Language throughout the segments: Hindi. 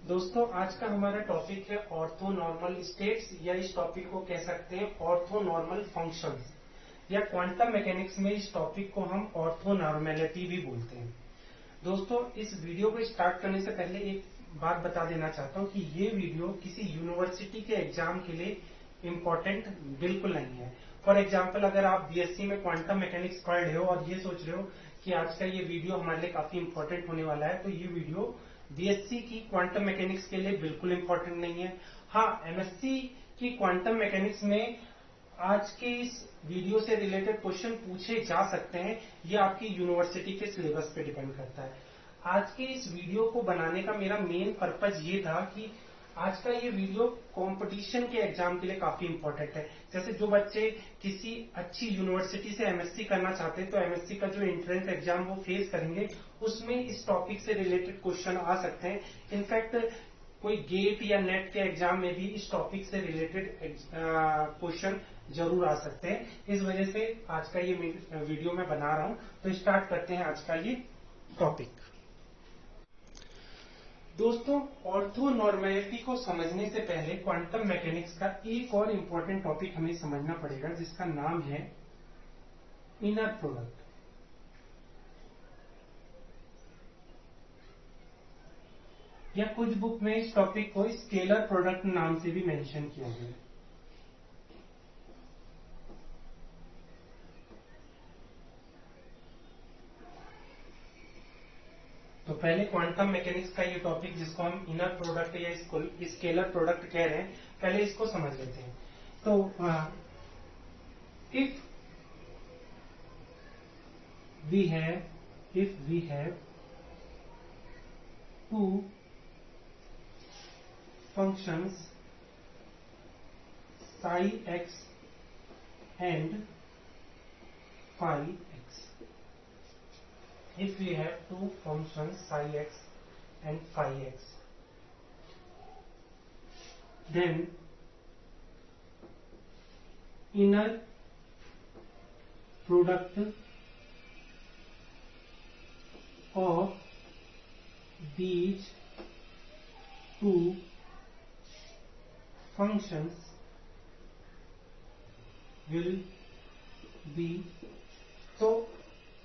दोस्तों आज का हमारा टॉपिक है ऑर्थोनॉर्मल स्टेट्स या इस टॉपिक को कह सकते हैं ऑर्थोनॉर्मल फंक्शंस या क्वांटम मैकेनिक्स में इस टॉपिक को हम ऑर्थोनॉर्मेलिटी भी बोलते हैं। दोस्तों इस वीडियो को स्टार्ट करने से पहले एक बात बता देना चाहता हूं कि ये वीडियो किसी यूनिवर्सिटी के एग्जाम के लिए इम्पोर्टेंट बिल्कुल नहीं है। फॉर एग्जाम्पल अगर आप बीएससी में क्वांटम मैकेनिक्स पढ़ रहे हो और ये सोच रहे हो कि आज का ये वीडियो हमारे लिए काफी इम्पोर्टेंट होने वाला है, तो ये वीडियो बीएससी की क्वांटम मैकेनिक्स के लिए बिल्कुल इम्पोर्टेंट नहीं है। हाँ, एमएससी की क्वांटम मैकेनिक्स में आज के इस वीडियो से रिलेटेड क्वेश्चन पूछे जा सकते हैं। ये आपकी यूनिवर्सिटी के सिलेबस पे डिपेंड करता है। आज के इस वीडियो को बनाने का मेरा मेन पर्पज ये था कि आज का ये वीडियो कंपटीशन के एग्जाम के लिए काफी इंपॉर्टेंट है। जैसे जो बच्चे किसी अच्छी यूनिवर्सिटी से एमएससी करना चाहते हैं तो एमएससी का जो एंट्रेंस एग्जाम वो फेस करेंगे, उसमें इस टॉपिक से रिलेटेड क्वेश्चन आ सकते हैं। इनफैक्ट कोई गेट या नेट के एग्जाम में भी इस टॉपिक से रिलेटेड क्वेश्चन जरूर आ सकते हैं। इस वजह से आज का ये वीडियो मैं बना रहा हूं। तो स्टार्ट करते हैं आज का ये टॉपिक। दोस्तों ऑर्थोनॉर्मेलिटी को समझने से पहले क्वांटम मैकेनिक्स का एक और इम्पोर्टेंट टॉपिक हमें समझना पड़ेगा, जिसका नाम है इनर प्रोडक्ट। या कुछ बुक में इस टॉपिक को स्केलर प्रोडक्ट नाम से भी मेंशन किया गया है। तो पहले क्वांटम मैकेनिक्स का ये टॉपिक जिसको हम इनर प्रोडक्ट या स्केलर प्रोडक्ट कह रहे हैं, पहले इसको समझ लेते हैं। तो if we have two functions psi x and phi x. If we have two functions psi x and phi x, then inner product of these two functions will be, तो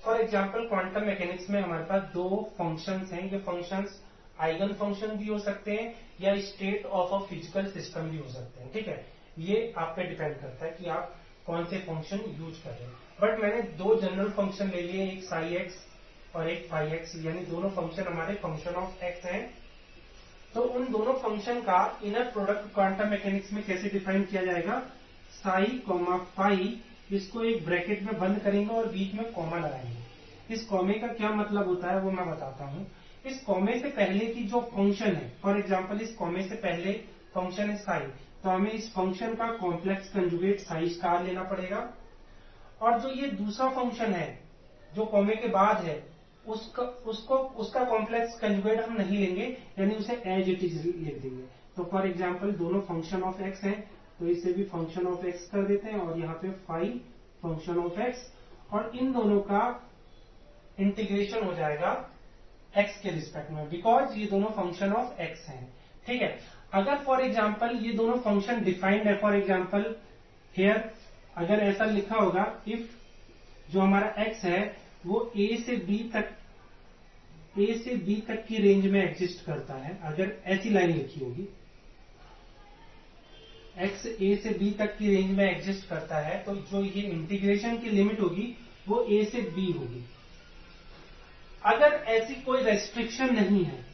फॉर एग्जाम्पल क्वांटम मैकेनिक्स में हमारे पास दो फंक्शंस हैं। ये फंक्शंस आइगन फंक्शन भी हो सकते हैं या state of a physical system भी हो सकते हैं। ठीक है, ये आप पे डिपेंड करता है कि आप कौन से फंक्शन यूज कर रहे हैं। बट मैंने दो जनरल फंक्शन ले लिए, एक साई एक्स और एक फाई एक्स, यानी दोनों फंक्शन हमारे फंक्शन ऑफ एक्स हैं। तो उन दोनों फंक्शन का इनर प्रोडक्ट क्वांटम मैकेनिक्स में कैसे डिफाइन किया जाएगा? साई कॉमा फाई, इसको एक ब्रैकेट में बंद करेंगे और बीच में कॉमा लगाएंगे। इस कॉमे का क्या मतलब होता है वो मैं बताता हूं। इस कॉमे से पहले की जो फंक्शन है, फॉर एग्जांपल इस कॉमे से पहले फंक्शन है साई, तो हमें इस फंक्शन का कॉम्प्लेक्स कंजुगेट साई स्टार लेना पड़ेगा। और जो ये दूसरा फंक्शन है जो कॉमे के बाद है, उसका कॉम्प्लेक्स कंजुगेट हम नहीं लेंगे, यानी उसे एज इट इज लिख देंगे। तो फॉर एग्जांपल दोनों फंक्शन ऑफ एक्स हैं, तो इसे भी फंक्शन ऑफ एक्स कर देते हैं और यहाँ पे फाई फंक्शन ऑफ एक्स, और इन दोनों का इंटीग्रेशन हो जाएगा एक्स के रिस्पेक्ट में, बिकॉज ये दोनों फंक्शन ऑफ एक्स हैं। ठीक है, अगर फॉर एग्जाम्पल ये दोनों फंक्शन डिफाइंड है, फॉर एग्जाम्पल हियर अगर ऐसा लिखा होगा, इफ जो हमारा एक्स है वो ए से बी तक की रेंज में एग्जिस्ट करता है, अगर ऐसी लाइन लिखी होगी, एक्स ए से बी तक की रेंज में एग्जिस्ट करता है, तो जो ये इंटीग्रेशन की लिमिट होगी वो ए से बी होगी। अगर ऐसी कोई रेस्ट्रिक्शन नहीं है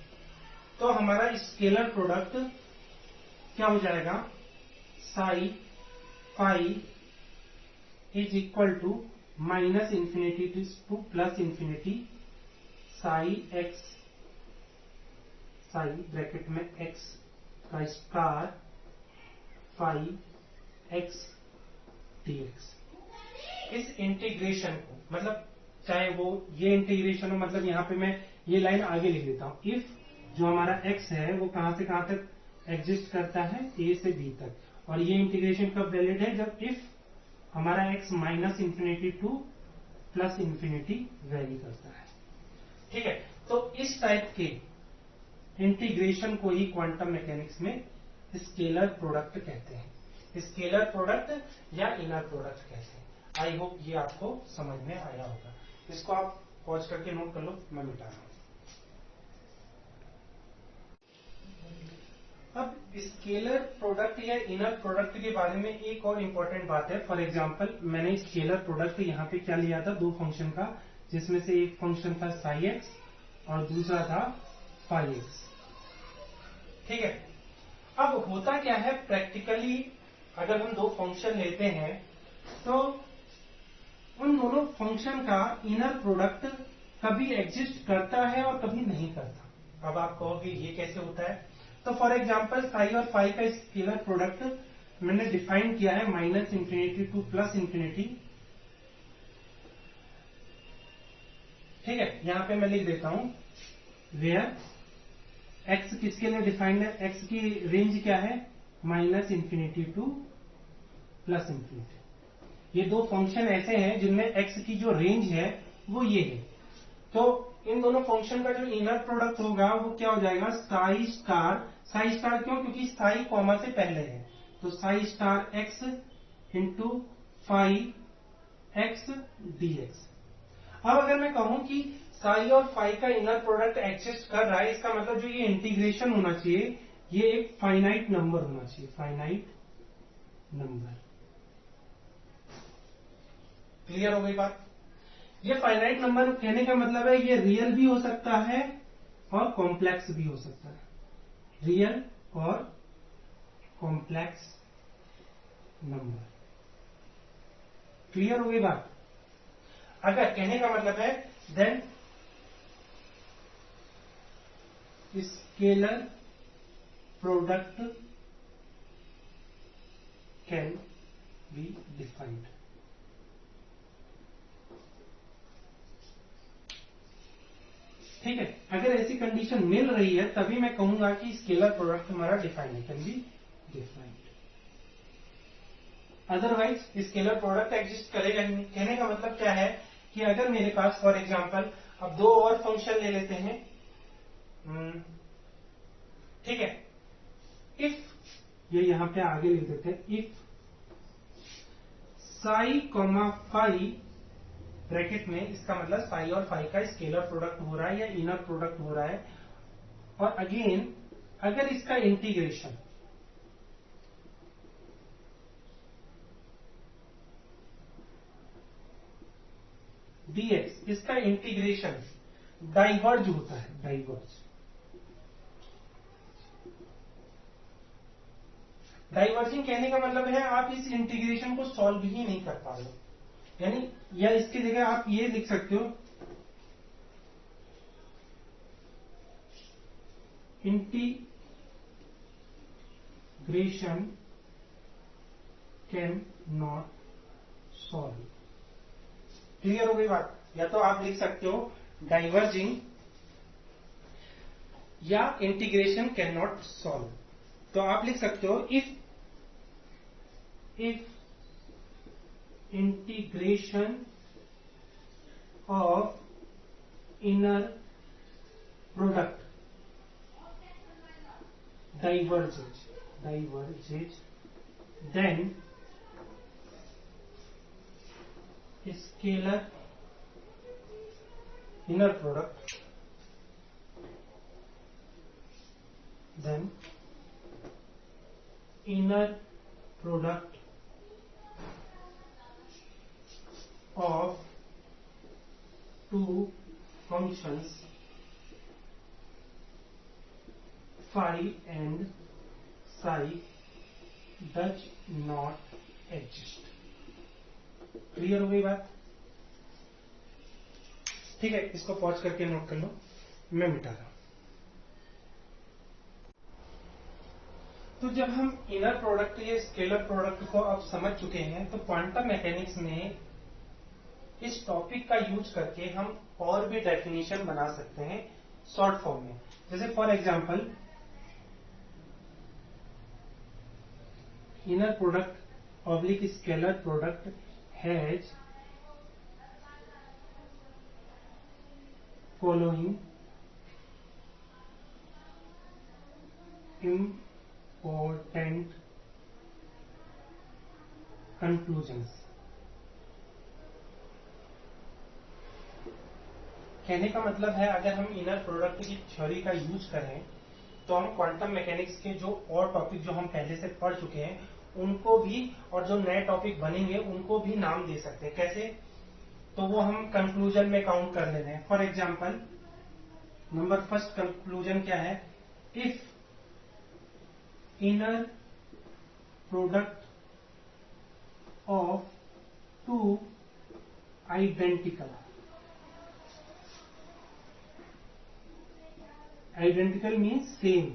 तो हमारा स्केलर प्रोडक्ट क्या हो जाएगा? Psi phi is equal to minus infinity to plus infinity psi x, psi bracket में एक्स का स्टार फाई एक्स डीएक्स। इस इंटीग्रेशन को, मतलब चाहे वो ये इंटीग्रेशन हो, मतलब यहां पे मैं ये लाइन आगे लिख देता हूं। इफ जो हमारा एक्स है वो कहां से कहां तक एग्जिस्ट करता है? ए से बी तक। और ये इंटीग्रेशन कब वैलिड है? जब इफ हमारा x minus infinity to plus infinity vary करता है। ठीक है, तो इस टाइप के इंटीग्रेशन को ही क्वांटम मैकेनिक्स में स्केलर प्रोडक्ट कहते हैं, स्केलर प्रोडक्ट या इनर प्रोडक्ट कहते हैं। आई होप ये आपको समझ में आया होगा। इसको आप पॉज करके नोट कर लो, मैं मिटा रहा हूं। अब स्केलर प्रोडक्ट या इनर प्रोडक्ट के बारे में एक और इम्पोर्टेंट बात है। फॉर एग्जांपल मैंने स्केलर प्रोडक्ट यहाँ पे क्या लिया था, दो फंक्शन का, जिसमें से एक फंक्शन था साई एक्स और दूसरा था फाई एक्स। ठीक है, अब होता क्या है प्रैक्टिकली, अगर हम दो फंक्शन लेते हैं तो उन दोनों फंक्शन का इनर प्रोडक्ट कभी एग्जिस्ट करता है और कभी नहीं करता। अब आप कहोगे ये कैसे होता है, तो फॉर एग्जांपल साई और फाई का स्केलर प्रोडक्ट मैंने डिफाइन किया है -इंफिनिटी टू +इंफिनिटी। ठीक है, यहां पे मैं लिख देता हूं वेयर एक्स किसके लिए डिफाइंड है, एक्स की रेंज क्या है, -इंफिनिटी टू +इंफिनिटी। ये दो फंक्शन ऐसे हैं जिनमें एक्स की जो रेंज है वो ये है। तो इन दोनों फंक्शन का जो इनर प्रोडक्ट होगा वो क्या हो जाएगा, साई स्टार। साई स्टार क्यों, क्योंकि साई कॉमा से पहले है, तो psi star x into phi x dx. अब अगर मैं कहूं कि साई और फाई का इनर प्रोडक्ट एग्जिस्ट कर रहा है, इसका मतलब जो ये इंटीग्रेशन होना चाहिए ये एक फाइनाइट नंबर होना चाहिए, फाइनाइट नंबर। क्लियर हो गई बात। ये फाइनाइट नंबर कहने का मतलब है ये रियल भी हो सकता है और कॉम्प्लेक्स भी हो सकता है, रियल और कॉम्प्लेक्स नंबर। क्लियर हो गई बात। अगर कहने का मतलब है then scalar product can be defined. ठीक है, अगर ऐसी कंडीशन मिल रही है तभी मैं कहूंगा कि स्केलर प्रोडक्ट हमारा डिफाइंड है, can be defined. Otherwise scalar product exist करेगा नहीं। कहने का मतलब क्या है कि अगर मेरे पास फॉर एग्जांपल अब दो और फंक्शन ले लेते हैं, ठीक है, इफ ये यहां पे आगे लिख देते हैं, if psi comma phi bracket में, इसका मतलब साई और फाई का स्केलर प्रोडक्ट हो रहा है या इनर प्रोडक्ट हो रहा है। और अगेन अगर इसका इंटीग्रेशन dx, इसका इंटीग्रेशन डाइवर्ज होता है, डाइवर्ज। डाइवर्जिंग कहने का मतलब है आप इस इंटीग्रेशन को सॉल्व ही नहीं कर पा रहे हो, यानी या इसकी जगह आप ये लिख सकते हो, integration can not solve. Clear हो गई बात। या तो आप लिख सकते हो डाइवर्जिंग या इंटीग्रेशन कैन नॉट सॉल्व। तो आप लिख सकते हो if integration of inner product diverges then scalar inner product then inner product of two functions phi and psi does not exist। Clear हो गई बात। ठीक है, इसको पॉज करके नोट कर लो, मैं मिटा रहा हूं। तो जब हम इनर प्रोडक्ट या स्केलर प्रोडक्ट को अब समझ चुके हैं तो क्वांटम मैकेनिक्स में इस टॉपिक का यूज करके हम और भी डेफिनेशन बना सकते हैं शॉर्ट फॉर्म में। जैसे for example inner product oblique scalar product has following important conclusions। कहने का मतलब है अगर हम इनर प्रोडक्ट की थ्योरी का यूज करें तो हम क्वांटम मैकेनिक्स के जो और टॉपिक जो हम पहले से पढ़ चुके हैं उनको भी और जो नए टॉपिक बनेंगे उनको भी नाम दे सकते हैं। कैसे? तो वो हम कंक्लूजन में काउंट कर लेते हैं। For example number first conclusion क्या है? If inner product of two identical means same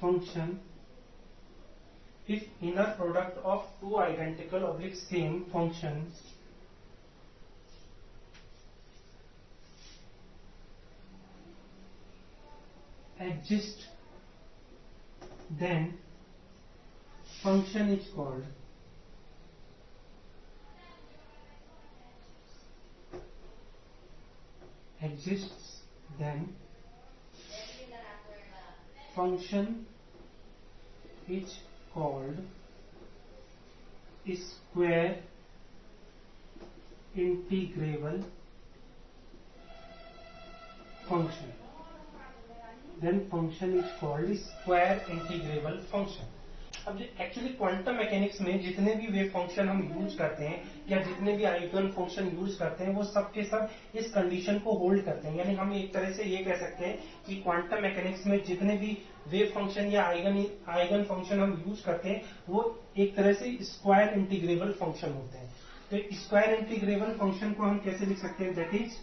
function, if inner product of two identical oblique same functions exist, then function is called exists, then function is called square integrable function, then function is called square integrable function। अब एक्चुअली क्वांटम मैकेनिक्स में जितने भी वेव फंक्शन हम यूज करते हैं या जितने भी आइगन फंक्शन यूज करते हैं वो सब के सब इस कंडीशन को होल्ड करते हैं। यानी हम एक तरह से ये कह सकते हैं कि क्वांटम मैकेनिक्स में जितने भी वेव फंक्शन या आइगन फंक्शन हम यूज करते हैं वो एक तरह से स्क्वायर इंटीग्रेबल फंक्शन होते हैं। तो स्क्वायर इंटीग्रेबल फंक्शन को हम कैसे लिख सकते हैं? That is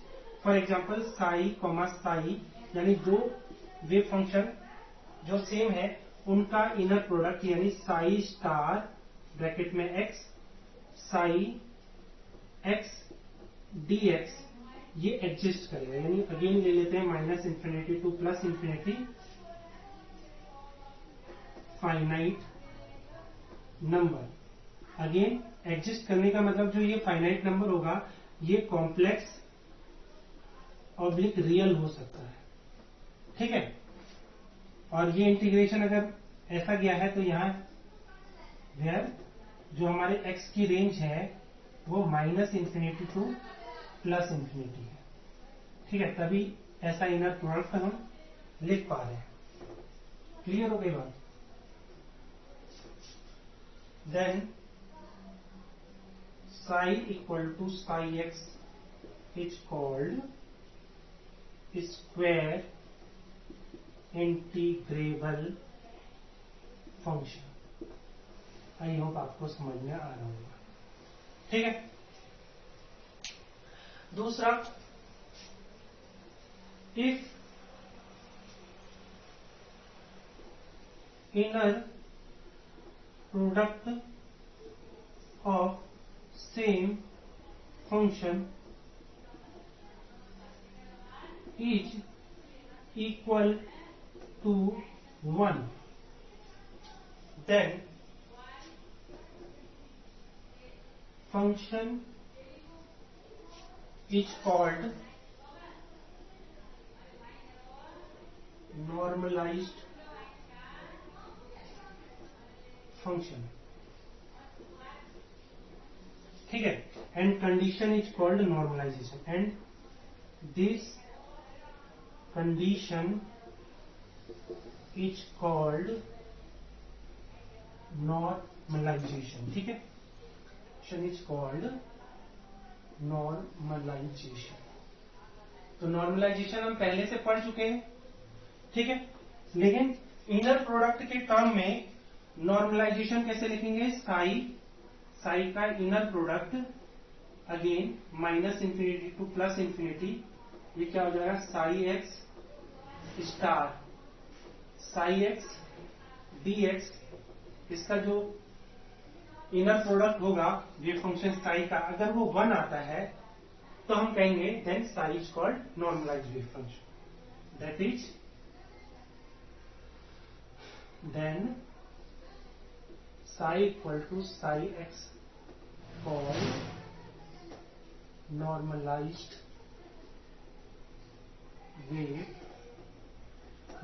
for example Sai comma Sai, यानी दो वेव फंक्शन जो सेम है उनका इनर प्रोडक्ट यानी साई स्टार ब्रैकेट में x Sai x d x ये एग्जिस्ट करेगा। यानी अगेन ले लेते हैं minus infinity to plus infinity finite number. Again exist करने का मतलब जो ये फाइनाइट नंबर होगा ये कॉम्प्लेक्स ऑब्लिक रियल हो सकता है। ठीक है, और ये इंटीग्रेशन अगर ऐसा गया है तो यहां वेयर जो हमारे x की रेंज है वो minus infinity to plus infinity है। ठीक है, तभी ऐसा इनर प्रोडक्ट हम लिख पा रहे हैं। क्लियर हो गई बात? Then psi equal to psi x is called square integrable function. I hope आपको समझ में आ रहा होगा। ठीक है, दूसरा if inner product of same function is equal to 1, then function is called normalized function। ठीक है, and condition is called normalization, and this condition is called normalization। ठीक है, condition is called normalization। तो नॉर्मलाइजेशन हम पहले से पढ़ चुके हैं। ठीक है, लेकिन इनर प्रोडक्ट के टर्म में नॉर्मलाइजेशन कैसे लिखेंगे? साई साई का inner product again minus infinity to plus infinity, ये क्या हो जाएगा? Psi x star psi x d x, इसका जो इनर प्रोडक्ट होगा वेव फंक्शन साई का अगर वो 1 आता है तो हम कहेंगे then psi is called normalized wave function. That is then psi equal to psi x called normalized wave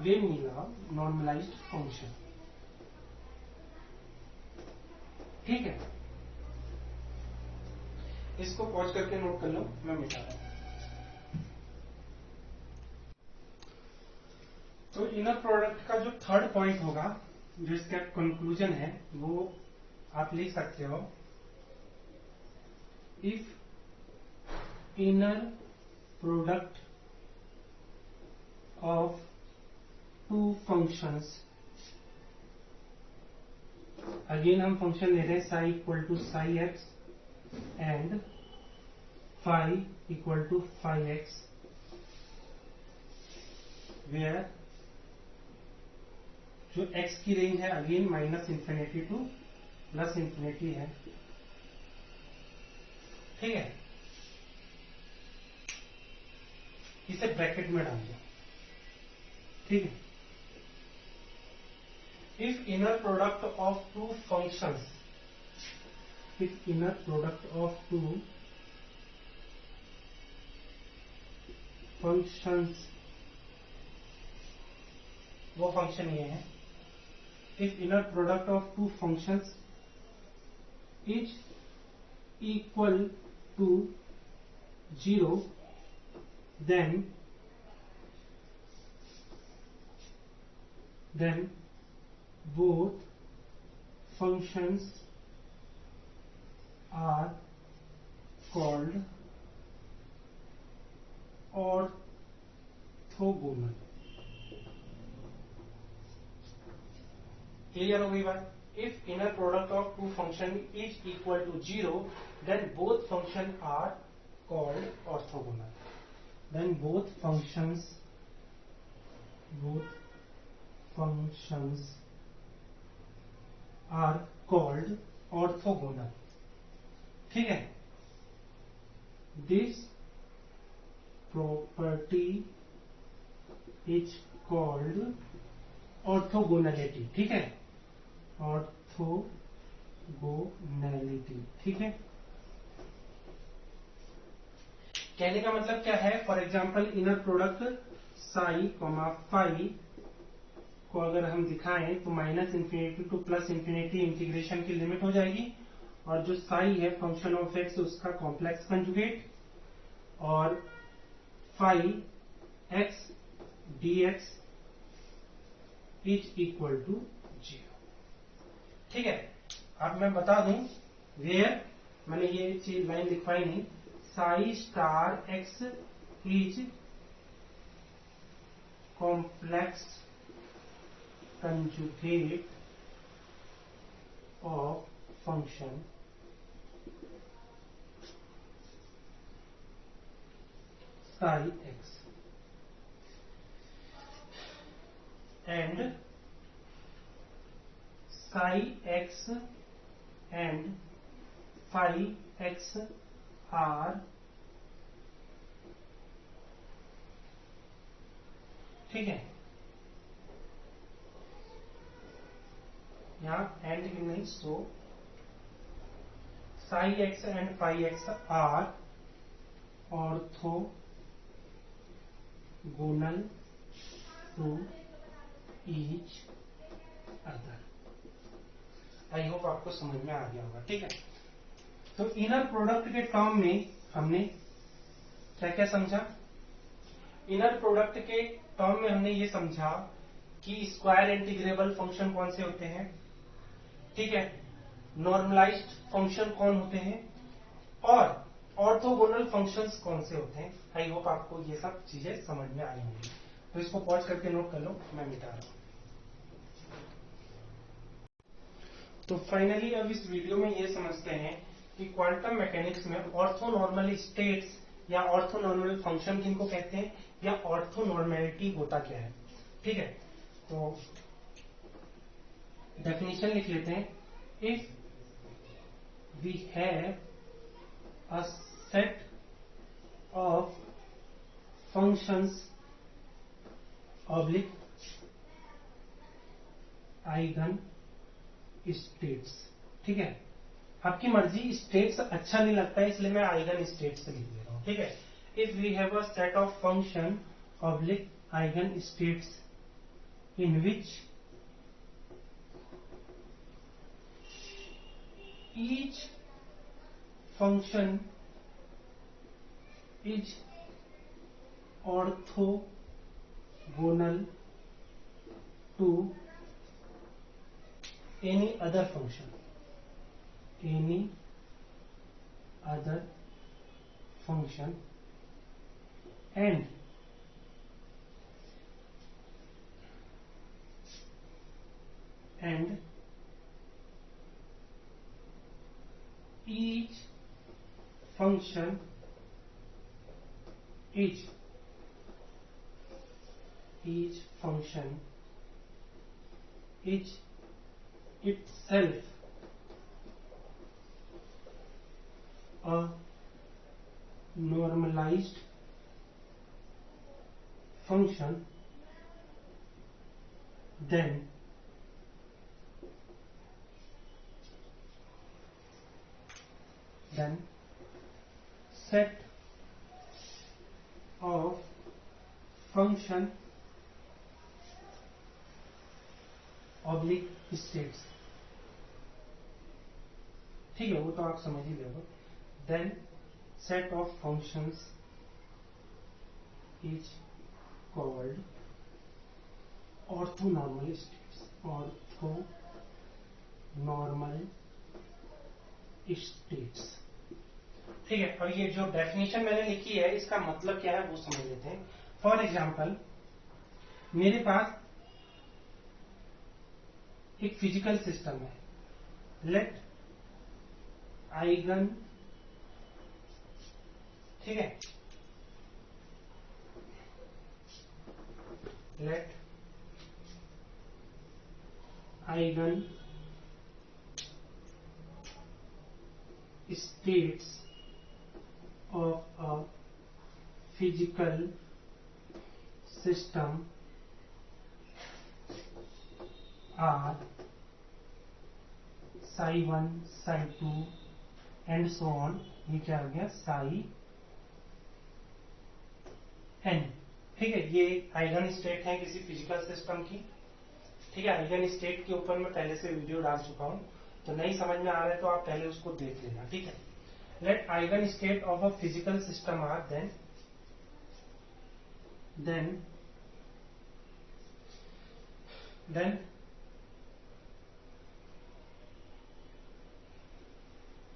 vanilla normalized function. ठीक है, इसको पॉज करके नोट कर लो, मैं मिटा रहा हूं। तो इनर प्रोडक्ट का जो थर्ड पॉइंट होगा, जो इसका कंक्लूजन है, वो आप लिख सकते हो, if inner product of two functions, again हम फंक्शन ले रहे हैं psi equal to psi x and phi equal to phi x, where जो x की रेंज है again minus infinity to plus infinity है। ठीक है, इसे ब्रैकेट में डाल दो। ठीक है, if inner product of two functions, if inner product of two functions, वो फंक्शन ये है, if inner product of two functions is equal to 0, then both functions are called orthogonal। Clear हो गई बात? If inner product of two function is equal to 0, then both function are called orthogonal. Then both functions are called orthogonal. ठीक है, this property is called orthogonality. ठीक है, ऑर्थोगोनैलिटी। ठीक है, कहने का मतलब क्या है, for example inner product psi comma phi को अगर हम दिखाएं तो minus infinity to plus infinity integration की लिमिट हो जाएगी, और जो साई है फंक्शन ऑफ एक्स उसका कॉम्प्लेक्स कंजुगेट, और phi x d x is equal to 0। ठीक है, अब मैं बता दूं वेयर, मैंने ये चीज लाइन लिखवाई नहीं, psi star x is complex conjugate of function psi x and psi x and phi x are, ठीक है, यहां एंड की नहीं, so psi x and phi x are orthogonal to each other. I hope आपको समझ में आ गया होगा। ठीक है, तो इनर प्रोडक्ट के टर्म में हमने क्या क्या समझा? इनर प्रोडक्ट के टर्म में हमने ये समझा कि स्क्वायर इंटीग्रेबल फंक्शन कौन से होते हैं, ठीक है, नॉर्मलाइज्ड फंक्शन कौन होते हैं, और ऑर्थोगोनल फंक्शंस कौन से होते हैं। आई होप आपको ये सब चीजें समझ में आई होंगी। तो इसको पॉज करके नोट कर लो, मैं मिटा रहा हूं। तो फाइनली अब इस वीडियो में ये समझते हैं कि क्वांटम मैकेनिक्स में ऑर्थोनॉर्मल स्टेट्स या ऑर्थोनॉर्मल फंक्शन किनको कहते हैं, या ऑर्थोनॉर्मेलिटी होता क्या है। ठीक है, तो डेफिनेशन लिख लेते हैं। If we have a set of functions oblique eigen states, ठीक है, आपकी मर्जी, स्टेट्स अच्छा नहीं लगता है इसलिए मैं आइगन स्टेट्स लिख दे रहा हूं। ठीक है, if we have a set of function oblique eigen states in which each function is orthogonal to any other function and each function is itself a normalized function, then set of function oblique states. ठीक है, वो तो आप समझ ही लोगे. Then set of functions is called orthonormal states. orthonormal states. ठीक है. अब ये जो डेफिनेशन मैंने लिखी है इसका मतलब क्या है वो समझ लेते हैं. फॉर एग्जाम्पल, मेरे पास एक फिजिकल सिस्टम है. लेट आइगन, ठीक है, let eigen states of a physical system are psi 1, psi 2 and so on. ये क्या हो गया? psi n. ठीक है, ये आइगन स्टेट है किसी फिजिकल सिस्टम की. ठीक है, आइगन स्टेट के ऊपर मैं पहले से वीडियो डाल चुका हूं, तो नहीं समझ में आ रहा है तो आप पहले उसको देख लेना. ठीक है. Let eigen state of a physical system are then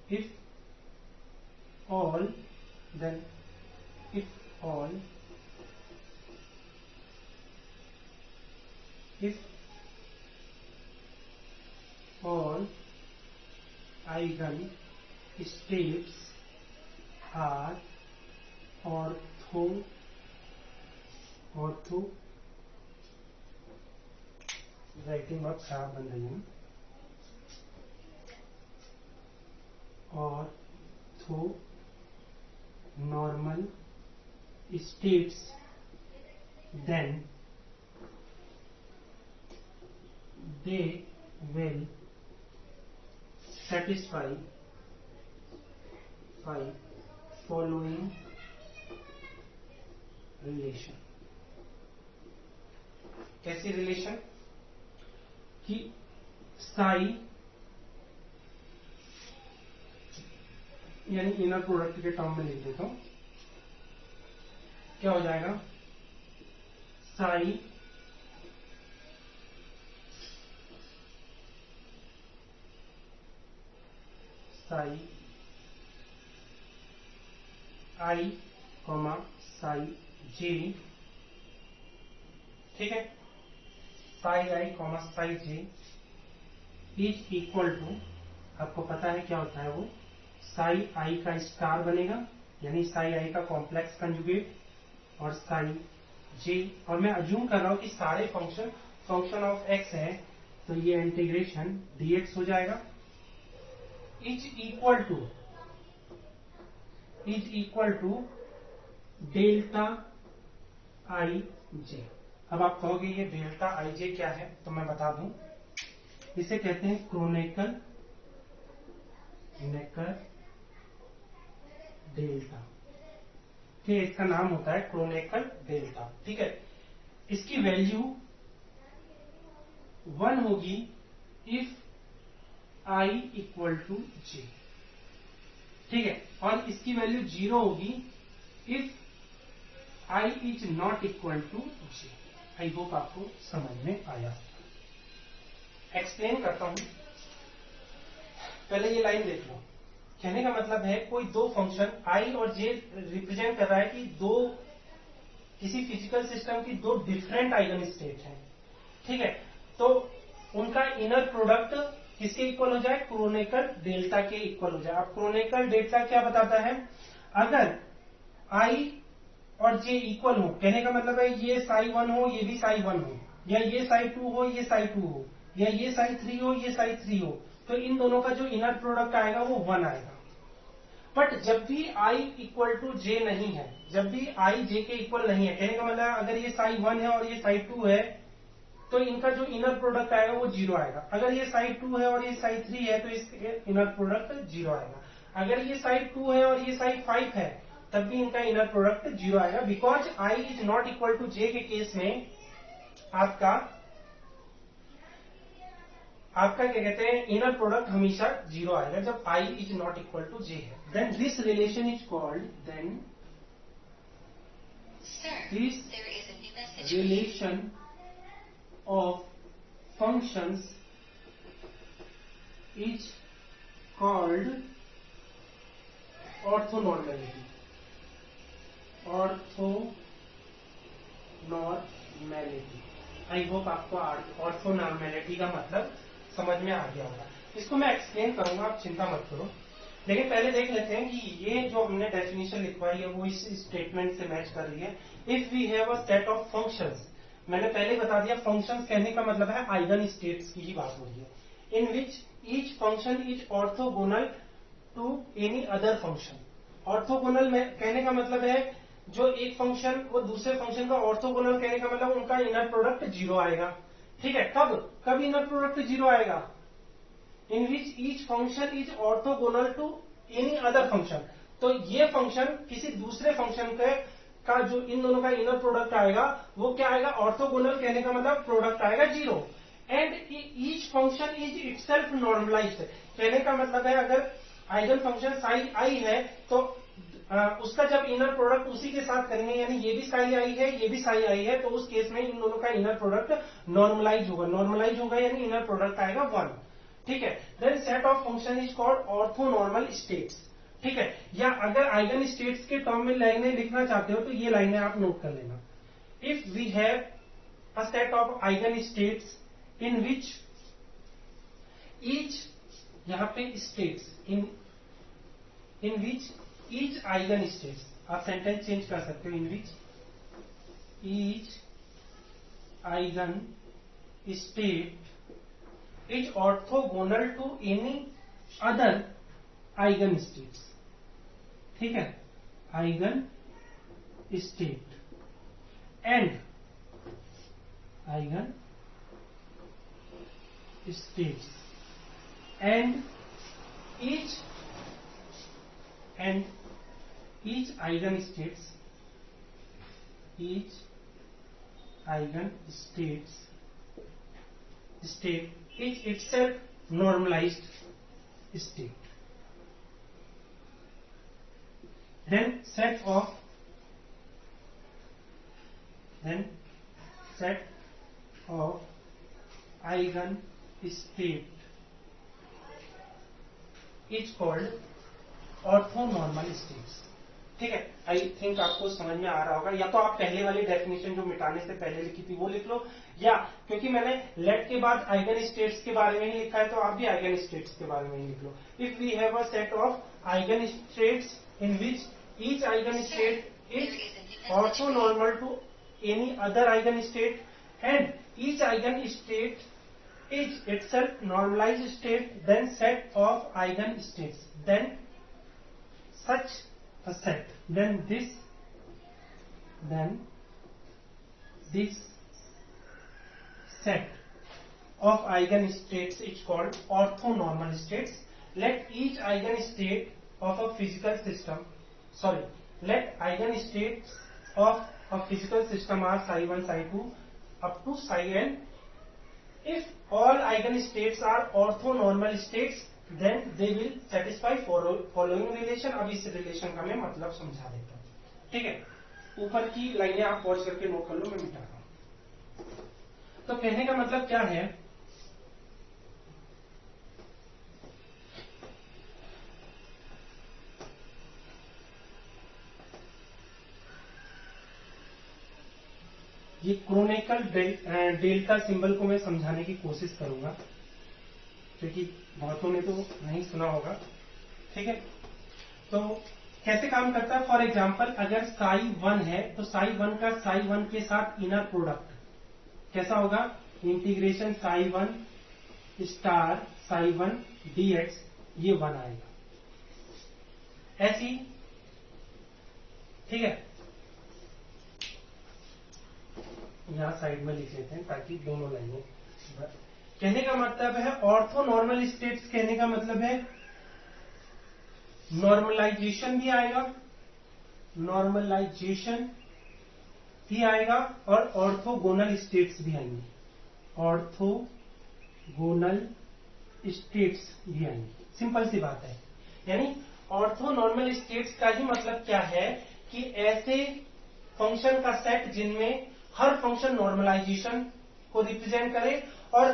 if all eigen states are ortho writing बहुत खराब बन रही है. orthonormal states, then they will satisfy following relation. कैसी रिलेशन? कि साई यानी इनर प्रोडक्ट के टर्म में लिख देता हूं. क्या हो जाएगा? Psi i comma psi j. ठीक है, psi i comma psi j is equal to, आपको पता है क्या होता है वो, साई आई का स्टार बनेगा यानी साई आई का कॉम्प्लेक्स कंजुगेट और साई जे. और मैं अज्यूम कर रहा हूं कि सारे फंक्शन ऑफ एक्स है, तो ये इंटीग्रेशन डीएक्स हो जाएगा. Is equal to delta i j. अब आप कहोगे ये डेल्टा आई जे क्या है, तो मैं बता दूं. इसे कहते हैं क्रोनेकर डेल्टा. ठीक है, इसका नाम होता है क्रोनेकर डेल्टा. ठीक है, इसकी वैल्यू 1 होगी if I equal to J, ठीक है, और इसकी वैल्यू 0 होगी if I is not equal to J। I hope आपको समझ में आया। एक्सप्लेन करता हूं, पहले ये लाइन देख लो। कहने का मतलब है कोई दो फंक्शन I और J रिप्रेजेंट कर रहा है कि दो किसी फिजिकल सिस्टम की दो डिफरेंट आइगन स्टेट हैं, ठीक है, तो उनका इनर प्रोडक्ट किसके इक्वल हो जाए, क्रोनेकर डेल्टा के इक्वल हो जाए। अब क्रोनेकर डेल्टा क्या बताता है, अगर I और J इक्वल हो, कहने का मतलब है ये साई 1 हो ये भी साई 1 हो, या ये साई 2 हो ये साई 2 हो, या ये साई 3 हो ये साई 3 हो, तो इन दोनों का जो इनर प्रोडक्ट आएगा वो 1 आएगा। बट जब भी I इक्वल टू J नहीं है, जब भी I J के इक्वल नहीं है, कहने का मतलब अगर ये साई 1 है और ये साई 2 है, तो इनका जो इनर प्रोडक्ट आएगा वो 0 आएगा। अगर ये साई 2 है और ये साई 3 है तो इसके इनर प्रोडक्ट 0 आएगा। अगर ये साई 2 है और ये साई 5 है तब भी इनका इनर प्रोडक्ट 0 आएगा, because I is not equal to J के केस में आपका क्या कहते हैं, इनर प्रोडक्ट हमेशा 0 आएगा जब I is not equal to J है। Then this relation is called, then this relation of functions is called orthonormality। Orthonormality, I hope आपको ऑर्थोनॉर्मेलिटी का मतलब समझ में आ गया होगा। इसको मैं एक्सप्लेन करूंगा, आप चिंता मत करो, लेकिन पहले देख लेते हैं कि ये जो हमने डेफिनेशन लिखवाई है वो इस स्टेटमेंट से मैच कर रही है। If we have a set of functions, मैंने पहले बता दिया फंक्शंस कहने का मतलब है आइगन स्टेट्स की ही बात हो रही है, in which each function is orthogonal to any other function. Orthogonal में कहने का मतलब है जो एक फंक्शन वो दूसरे फंक्शन का ऑर्थोगोनल, कहने का मतलब उनका इनर प्रोडक्ट 0 आएगा, ठीक है। कब इनर प्रोडक्ट 0 आएगा, in which each function is orthogonal to any other function. तो ये फंक्शन किसी दूसरे फंक्शन का जो इन दोनों का इनर प्रोडक्ट आएगा वो क्या आएगा, ऑर्थोगोनल, कहने का मतलब प्रोडक्ट आएगा 0। And each function is itself normalized, कहने का मतलब है अगर आइगन फंक्शन साई आई है तो उसका जब इनर प्रोडक्ट उसी के साथ करेंगे, यानी ये भी साई आई है ये भी साई आई है, तो उस केस में इन दोनों का इनर प्रोडक्ट नॉर्मलाइज होगा यानी इनर प्रोडक्ट आएगा 1, ठीक है। Then set of function is called orthonormal states, ठीक है। या अगर आइगन स्टेट्स के टर्म में लाइनें लिखना चाहते हो तो ये लाइनें आप नोट कर लेना। If we have a set of eigen states in which each, यहां पे states, in which each eigen states, आप सेंटेंस चेंज कर सकते हो, in which each eigen state is orthogonal to any other eigen states, ठीक है, eigen state and eigen states and each eigen states state is itself normalized state। then set of eigen state is called orthonormal states, ठीक है। आई थिंक आपको समझ में आ रहा होगा, या तो आप पहले वाली डेफिनेशन जो मिटाने से पहले लिखी थी वो लिख लो, या क्योंकि मैंने लेट के बाद आइगन स्टेट्स के बारे में ही लिखा है तो आप भी आइगन स्टेट्स के बारे में ही लिख लो। If we have a set of eigen states in which each eigen state is orthonormal to any other eigen state and each eigen state is itself normalized state, then set of eigen states, then such a set, then this set of eigen states is called orthonormal states। let each eigen state of a physical system, let eigen states of a physical system are psi 1 psi 2 up to psi n if all eigen states are orthonormal states then they will satisfy following relation. अब इस रिलेशन का मैं मतलब समझा देता हूं, ठीक है। ऊपर की लाइनें आप पॉज करके नोट कर लो, मैं मिटाता हूं। तो कहने का मतलब क्या है, ये क्रोनिकल डेल्टा सिंबल को मैं समझाने की कोशिश करूंगा, क्योंकि बहुतों ने तो नहीं सुना होगा, ठीक है। तो कैसे काम करता है, फॉर एग्जाम्पल अगर साई 1 है तो साई 1 का साई 1 के साथ इनर प्रोडक्ट कैसा होगा, integration psi 1 star Sai 1 dx, ये 1 आएगा ऐसी, ठीक है। यहां साइड में लिख लेते हैं ताकि दोनों लाइनें, कहने का मतलब है ऑर्थोनॉर्मल स्टेट्स, कहने का मतलब है नॉर्मलाइजेशन भी आएगा, नॉर्मलाइजेशन भी आएगा और ऑर्थोगोनल स्टेट्स भी आएंगे, ऑर्थोगोनल स्टेट्स भी आएंगे। सिंपल सी बात है, यानी ऑर्थोनॉर्मल स्टेट्स का ही मतलब क्या है कि ऐसे फंक्शन का सेट जिनमें हर फंक्शन नॉर्मलाइजेशन को रिप्रेजेंट करे और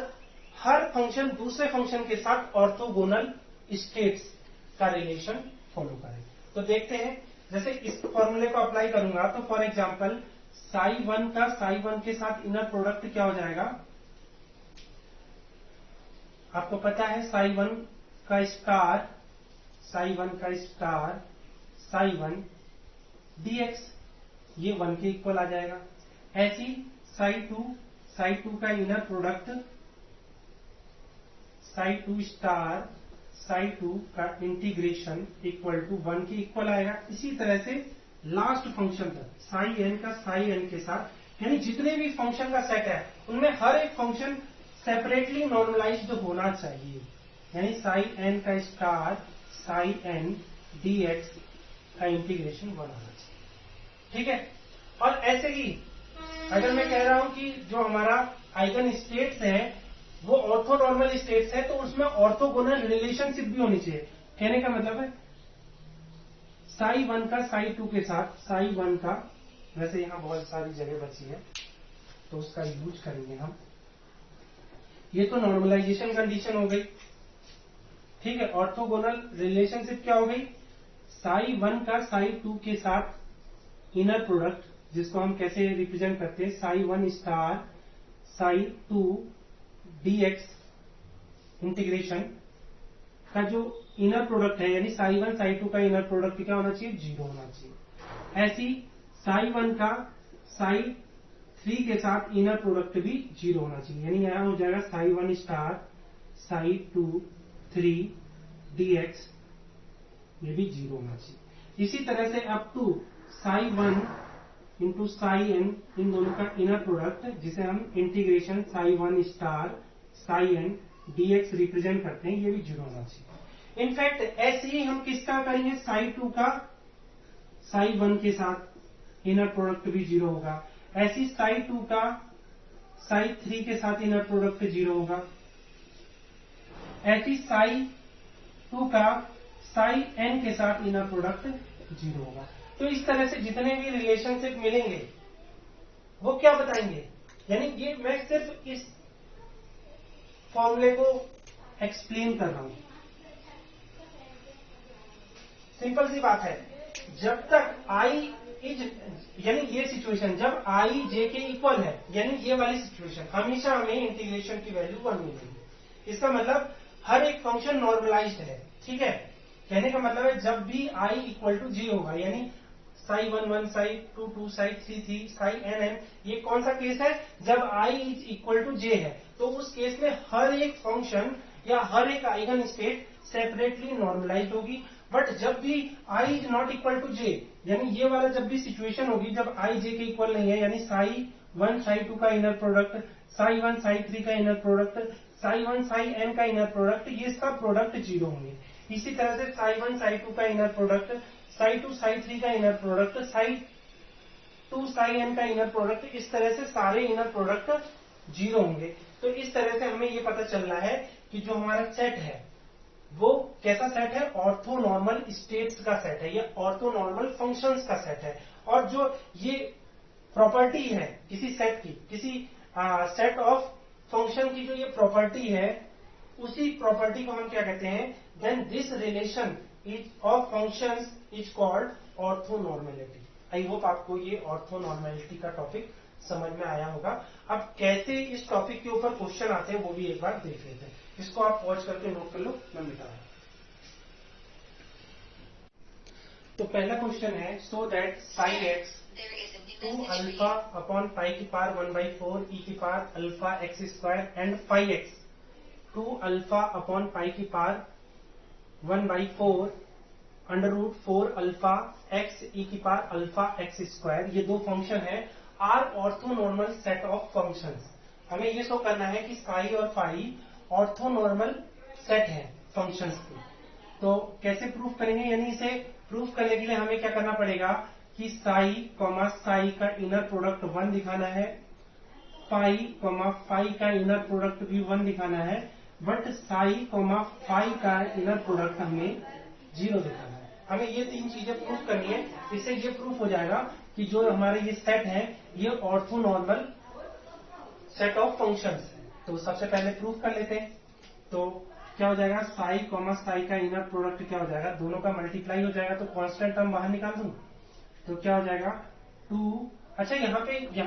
हर फंक्शन दूसरे फंक्शन के साथ ऑर्थोगोनल स्टेट्स का रिलेशन फॉलो करे। तो देखते हैं, जैसे इस फॉर्मूले को अप्लाई करूंगा तो फॉर एग्जांपल साई 1 का साई 1 के साथ इनर प्रोडक्ट क्या हो जाएगा, आपको पता है साई 1 का स्टार साई 1 का स्टार साई 1 dx, ये 1 के इक्वल आ जाएगा। ऐसी साई 2 का inner product psi 2 star Sai 2 का इंटीग्रेशन इक्वल टू 1 के इक्वल आएगा। इसी तरह से लास्ट फंक्शन तक साई एन का साई एन के साथ, यानी जितने भी फंक्शन का सेट है उनमें हर एक फंक्शन सेपरेटली नॉर्मलाइज्ड होना चाहिए, यानी साई एन का स्टार साई एन dx का इंटीग्रेशन 1 आना चाहिए, ठीक है। और ऐसे ही अगर मैं कह रहा हूं कि जो हमारा आइगन स्टेट्स है वो ऑर्थोनॉर्मल स्टेट्स है तो उसमें ऑर्थोगोनल रिलेशनशिप भी होनी चाहिए। कहने का मतलब है साई 1 का साई 2 के साथ साई 1 का, वैसे यहां बहुत सारी जगह बची है तो उसका यूज करेंगे हम। ये तो नॉर्मलाइजेशन कंडीशन हो गई, ठीक है। ऑर्थोगोनल रिलेशनशिप क्या हो गई, साई 1 का साई 2 के साथ इनर प्रोडक्ट, जिसको हम कैसे रिप्रेजेंट करते हैं, Sai 1 star Sai 2 dx integration का जो इनर प्रोडक्ट है, यानी साई 1 साई 2 का इनर प्रोडक्ट क्या होना चाहिए, 0 होना चाहिए। ऐसी साई 1 का साई 3 के साथ इनर प्रोडक्ट भी 0 होना चाहिए, यानी यहां हो जाएगा साई 1 स्टार साई 2 3 dx, ये भी 0 होना चाहिए। इसी तरह से up to psi 1 into psi n, इन दोनों का इनर प्रोडक्ट जिसे हम integration psi 1 star psi n dx represent करते हैं, ये भी 0 होना चाहिए। इनफैक्ट ऐसे ही हम किसका करेंगे, साई 2 का साई 1 के साथ इनर प्रोडक्ट भी 0 होगा। ऐसी साई 2 का साई 3 के साथ इनर प्रोडक्ट 0 होगा। ऐसी साई 2 का साई एन के साथ इनर प्रोडक्ट 0 होगा। तो इस तरह से जितने भी रिलेशनशिप मिलेंगे वो क्या बताएंगे, यानी ये मैं सिर्फ इस फॉर्मूले को एक्सप्लेन कर रहा हूं। सिंपल सी बात है, जब तक आई इज, यानी ये सिचुएशन जब आई जे के इक्वल है, यानी ये वाली सिचुएशन, हमेशा हमें इंटीग्रेशन की वैल्यू 1 मिलेगी। इसका मतलब हर एक फंक्शन नॉर्मलाइज्ड है, ठीक है। कहने का मतलब है जब भी आई इक्वल टू जे होगा, यानी Sai 1 1 Sai 2 2 psi 3 3 Sai N N, ये कौन सा केस है, जब आई इज इक्वल टू जे है, तो उस केस में हर एक फंक्शन या हर एक आइगन स्टेट सेपरेटली नॉर्मलाइज्ड होगी। बट जब भी I is not equal to जे, यानी ये वाला जब भी सिचुएशन होगी जब आई जे के इक्वल नहीं है, यानी साई 1 साई 2 का इनर प्रोडक्ट, साई 1 साई 3 का inner product, psi 1 psi n का इनर प्रोडक्ट, ये सब प्रोडक्ट 0 होंगे। इसी तरह से साई 1 साई 2 का इनर प्रोडक्ट, साई 2 साई 3 का inner product, psi 2 psi n का इनर प्रोडक्ट, इस तरह से सारे इनर प्रोडक्ट 0 होंगे। तो इस तरह से हमें ये पता चल रहा है कि जो हमारा सेट है वो कैसा सेट है, ऑर्थोनॉर्मल स्टेट्स का सेट है या ऑर्थोनॉर्मल फंक्शंस का सेट है। और जो ये प्रॉपर्टी है किसी सेट की, किसी सेट ऑफ फंक्शन की जो ये प्रॉपर्टी है, उसी प्रॉपर्टी को हम क्या कहते हैं, then this relation is of functions is called orthonormality. I hope आपको ये ऑर्थोनॉर्मेलिटी का टॉपिक समझ में आया होगा। अब कैसे इस टॉपिक के ऊपर क्वेश्चन आते हैं वो भी एक बार देख लेते हैं। इसको आप वॉच करके नोट कर लो, मैं मिटा रहा हूं। तो पहला क्वेश्चन है, so that sine x 2 alpha upon pi की पावर 1/4 ई की power alpha x square and five x 2 alpha upon pi की power 1/4 under root 4 alpha x e की पावर अल्फा एक्स स्क्वायर, ये दो फंक्शन है, are orthonormal set of functions. हमें ये शो करना है कि साई और फाई ऑर्थोनॉर्मल सेट है फंक्शंस के। तो कैसे प्रूफ करेंगे, यानी इसे प्रूफ करने के लिए हमें क्या करना पड़ेगा कि साई कॉमा साई का इनर प्रोडक्ट 1 दिखाना है, फाई कॉमा फाई का इनर प्रोडक्ट भी 1 दिखाना है, बट साई कॉमा फाई का इनर प्रोडक्ट हमें 0 दिखाना है। हमें ये तीन चीजें प्रूफ करनी है। इससे ये प्रूफ हो जाएगा कि जो हमारे ये सेट है ये ऑर्थोनॉर्मल सेट ऑफ फंक्शंस है। तो सबसे पहले प्रूफ कर लेते हैं। तो क्या हो जाएगा, साई कॉमा साई का इनर प्रोडक्ट क्या हो जाएगा, दोनों का मल्टीप्लाई हो जाएगा, तो कांस्टेंट टर्म बाहर निकाल दूं तो क्या हो जाएगा 2। अच्छा, यहाँ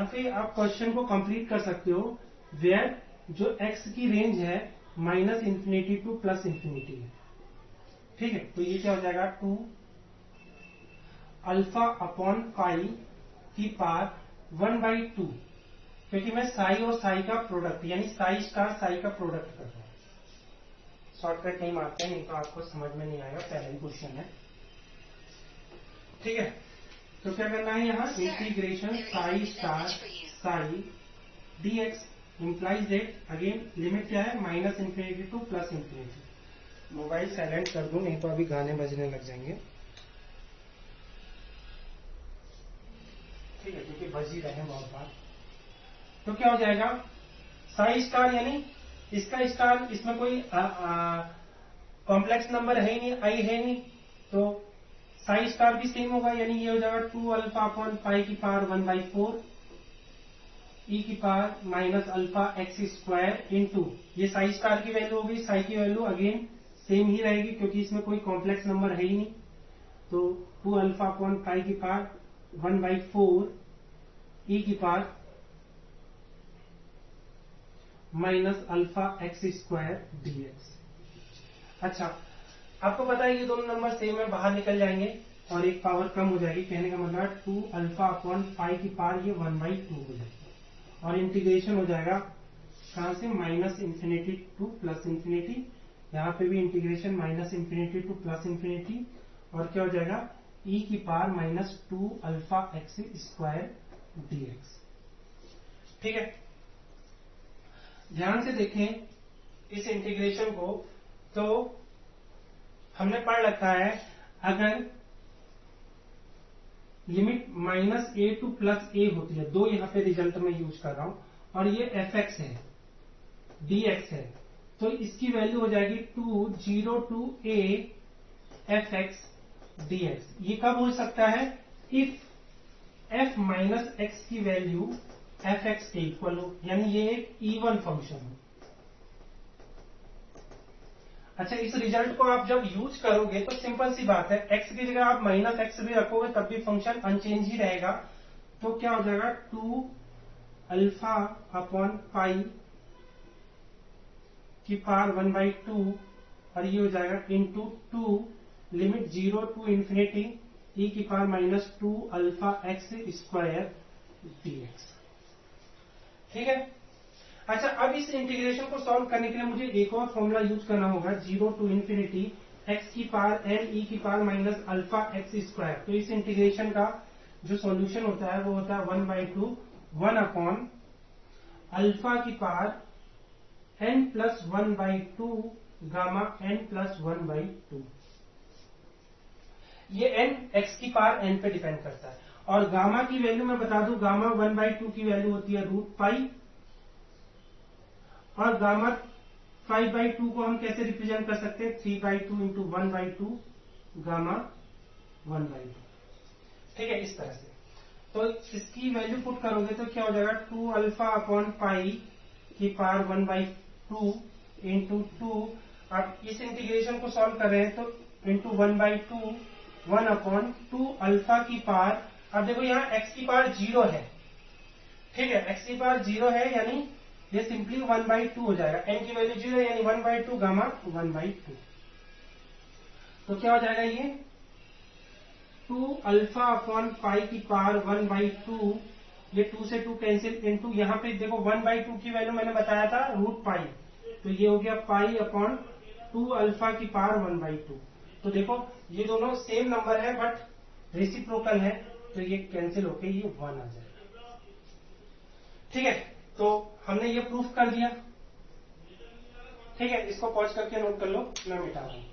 पे आप क्वेश्चन को कंप्लीट कर सकते हो, वेयर जो x की रेंज है -∞ टू +∞ है। ठीक है, तो ये क्या हो जाएगा 2 अल्फा अपॉन पाई की पावर 1/2, क्योंकि मैं साई और साई का प्रोडक्ट यानी साई स्टार साई का प्रोडक्ट कर रहा हूं। शॉर्टकट नहीं मारते हैं, नहीं तो आपको समझ में नहीं आएगा, पहला ही क्वेश्चन है। ठीक है, तो क्या करना है यहाँ, integration Sai star Sai dx implies that again limit क्या है -∞ टू +∞। मोबाइल साइलेंट कर दूं, नहीं तो अभी गाने बजने लग जाएंगे। ठीक है, क्योंकि बज ही रहे हैं बहुत बार। तो क्या हो जाएगा, साई स्टार यानी इसका स्टार, इसमें कोई कॉम्प्लेक्स नंबर है ही नहीं, आई है नहीं, तो साई स्टार भी सेम होगा, यानी ये हो जाएगा 2 अल्फा अपॉन पाई की पावर 1/4 ई की power minus alpha x square into, ये साई स्टार की वैल्यू होगी, साई की वैल्यू अगेन सेम ही रहेगी क्योंकि इसमें कोई कॉम्प्लेक्स नंबर है ही नहीं। तो 2 अल्फा अपॉन पाई की पावर 1/4 ई की power minus alpha x square dx। अच्छा, आपको पता है ये दोनों नंबर सेम है, बाहर निकल जाएंगे और एक पावर कम हो जाएगी, कहने का मतलब 2 अल्फा अपॉन पाई की पावर ये 1/2 हो जाएगी और इंटीग्रेशन हो जाएगा कहां से, -∞ टू +∞। यहाँ पे भी इंटीग्रेशन -∞ टू +∞, और क्या हो जाएगा e की power -2 alpha x square dx। ठीक है, ध्यान से देखें इस इंटीग्रेशन को। तो हमने पढ़ रखा है, अगर लिमिट -a टू +a होती है, दो यहाँ पे रिजल्ट में यूज कर रहा हूं, और ये fx है dx है, तो इसकी वैल्यू हो जाएगी 2 0 टू a fx dx। ये कब हो सकता है, इफ f माइनस x की वैल्यू fx के इक्वल हो, यानी ये एक इवन फंक्शन हो। अच्छा, इस रिजल्ट को आप जब यूज करोगे तो सिंपल सी बात है, x की जगह आप -x भी रखोगे तब भी फंक्शन अनचेंज ही रहेगा। तो क्या हो जाएगा 2 अल्फा अपॉन पाई की पावर 1/2, और ये हो जाएगा इंटू 2 लिमिट 0 टू इंफिनिटी ई की power -2 alpha x square dx। ठीक है, अच्छा, अब इस इंटीग्रेशन को सॉल्व करने के लिए मुझे एक और फॉर्मूला यूज करना होगा, 0 टू इंफिनिटी एक्स की पावर एन ई की power minus alpha x square. तो इस इंटीग्रेशन का जो सॉल्यूशन होता है वो होता है 1/2 1 अपॉन अल्फा की power n plus 1/2 gamma n plus 1/2। ये n x की पावर n पे डिपेंड करता है, और गामा की वैल्यू मैं बता दूं, गामा 1/2 की वैल्यू होती है √π, और गामा 5/2 को हम कैसे रिप्रेजेंट कर सकते हैं, 3/2 इंटू 1/2 गामा 1/2। ठीक है, इस तरह से। तो इसकी वैल्यू पुट करोगे तो क्या हो जाएगा, 2 अल्फा अपॉन पाई की पावर 1/2 इंटू 2। अब इस इंटीग्रेशन को सॉल्व कर रहे हैं तो इंटू 1/2 1 अपॉन 2 अल्फा की पावर। अब देखो यहाँ x की पावर 0 है, ठीक है, x की पावर 0 है यानी ये सिंपली 1/2 हो जाएगा। n की वैल्यू 0 यानी 1/2 गामा 1/2। तो क्या हो जाएगा ये 2 अल्फा अपॉन पाई की पावर 1/2। ये 2 से 2 कैंसिल इनटू यहाँ पे देखो 1/2 की वैल्यू मैंने बताया था √पाई, तो ये हो गया पाई अपॉन 2 अल्फा की पावर 1/2। तो देखो ये दोनों सेम नंबर है बट रेसिप्रोकल है, तो ये कैंसिल होके ये 1 आ जाएगा। ठीक है, तो हमने ये प्रूफ कर दिया। ठीक है, इसको पॉज करके नोट कर लो, मैं मिटा रहा हूं।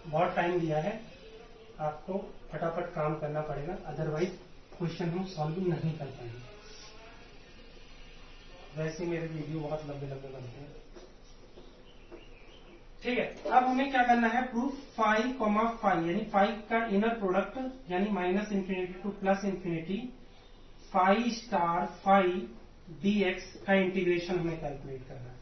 बहुत टाइम दिया है आपको, फटाफट काम करना पड़ेगा, अदरवाइज क्वेश्चन हम सॉल्व नहीं कर पाएंगे। वैसे मेरे वीडियो बहुत लंबे लंबे बनते हैं। ठीक है, अब हमें क्या करना है, प्रूफ फाई कॉमा फाई यानी फाई का इनर प्रोडक्ट यानी -∞ to +∞ phi star phi dx का इंटीग्रेशन हमें कैलकुलेट करना है।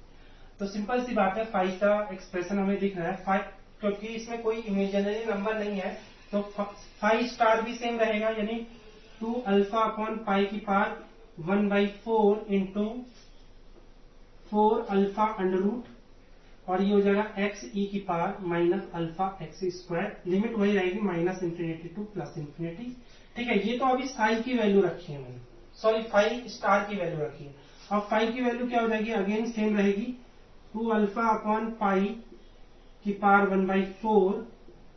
तो सिंपल सी बात है, फाई का एक्सप्रेशन हमें दिख रहा है, फाई क्योंकि इसमें कोई इमेजिनरी नंबर नहीं है तो फाई स्टार भी सेम रहेगा यानी 2 अल्फा अपॉन पाई की power 1/4 into 4 alpha under root, और ये हो जाएगा x e की power minus alpha x square. Limit वही रहेगी -∞ टू +∞। ठीक है, ये तो अभी फाई की वैल्यू रखी है मैंने, सॉरी फाई स्टार की वैल्यू रखी है। अब फाई की वैल्यू क्या हो जाएगी, अगेन सेम रहेगी 2 अल्फा अपॉन पाई की power 1/4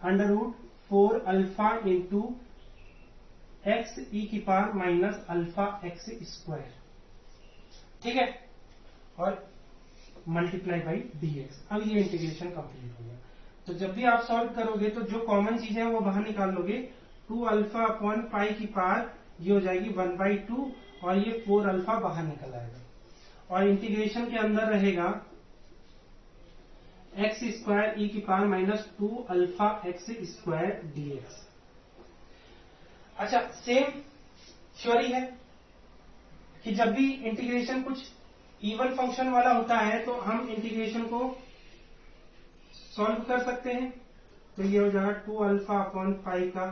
under root 4 alpha into x e की power minus alpha x square. ठीक है, और मल्टीप्लाई बाई dx। अब ये इंटीग्रेशन कंप्लीट हो गया। तो जब भी आप सॉल्व करोगे तो जो कॉमन चीजें हैं वो बाहर निकाल लोगे। 2 अल्फा अपॉन पाई की पावर ये हो जाएगी 1/2 और ये 4 अल्फा बाहर निकल आएगा और इंटीग्रेशन के अंदर रहेगा एक्स स्क्वायर ई की power minus 2 alpha x square dx। अच्छा, सेम थ्योरी है कि जब भी इंटीग्रेशन कुछ इवन फंक्शन वाला होता है तो हम इंटीग्रेशन को सॉल्व कर सकते हैं। तो ये हो जाएगा 2 अल्फा अपॉन पाई का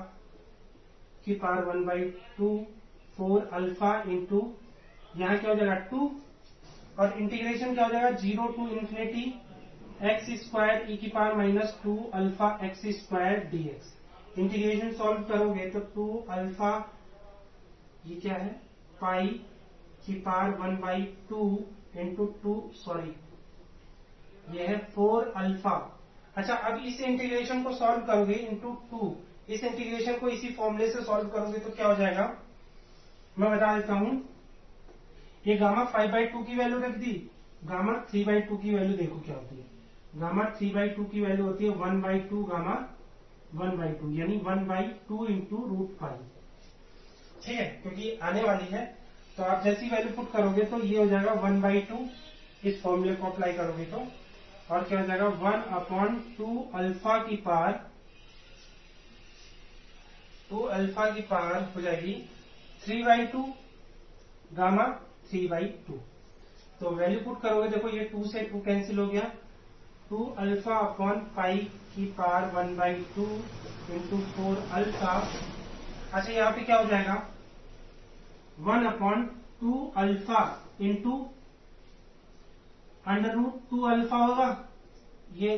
की पावर 1/2 4 अल्फा इंटू यहाँ क्या हो जाएगा 2 और इंटीग्रेशन क्या हो जाएगा 0 टू इन्फिनिटी एक्स स्क्वायर ई की power minus 2 alpha x square dx। Integration solve करोगे तो 2 अल्फा ये क्या है पाई की पावर 1/2 इंटू 2 सॉरी ये है 4 अल्फा। अच्छा, अब इस इंटीग्रेशन को सॉल्व करोगे इंटू 2, इस इंटीग्रेशन को इसी फॉर्मूले से सॉल्व करोगे तो क्या हो जाएगा, मैं बता देता हूं। ये गामा 5/2 की वैल्यू रख दी, गामा 3/2 की वैल्यू देखो क्या होती है। गामा 3/2 की वैल्यू होती है 1/2 गामा 1/2 यानी 1/2 इंटू √पाई। ठीक है, क्योंकि आने वाली है तो आप जैसी वैल्यू पुट करोगे तो ये हो जाएगा 1/2, इस फॉर्मूले को अप्लाई करोगे तो, और क्या हो जाएगा 1/2 अल्फा की पावर 2 अल्फा की पावर हो जाएगी 3/2 गामा 3/2। तो वैल्यू पुट करोगे देखो ये 2 से 2 कैंसिल हो गया, 2 अल्फा अपॉन पाई की पावर 1/2 इंटू 4 अल्फा। अच्छा, यहाँ पे क्या हो जाएगा 1/2 alpha into under root 2 alpha होगा। ये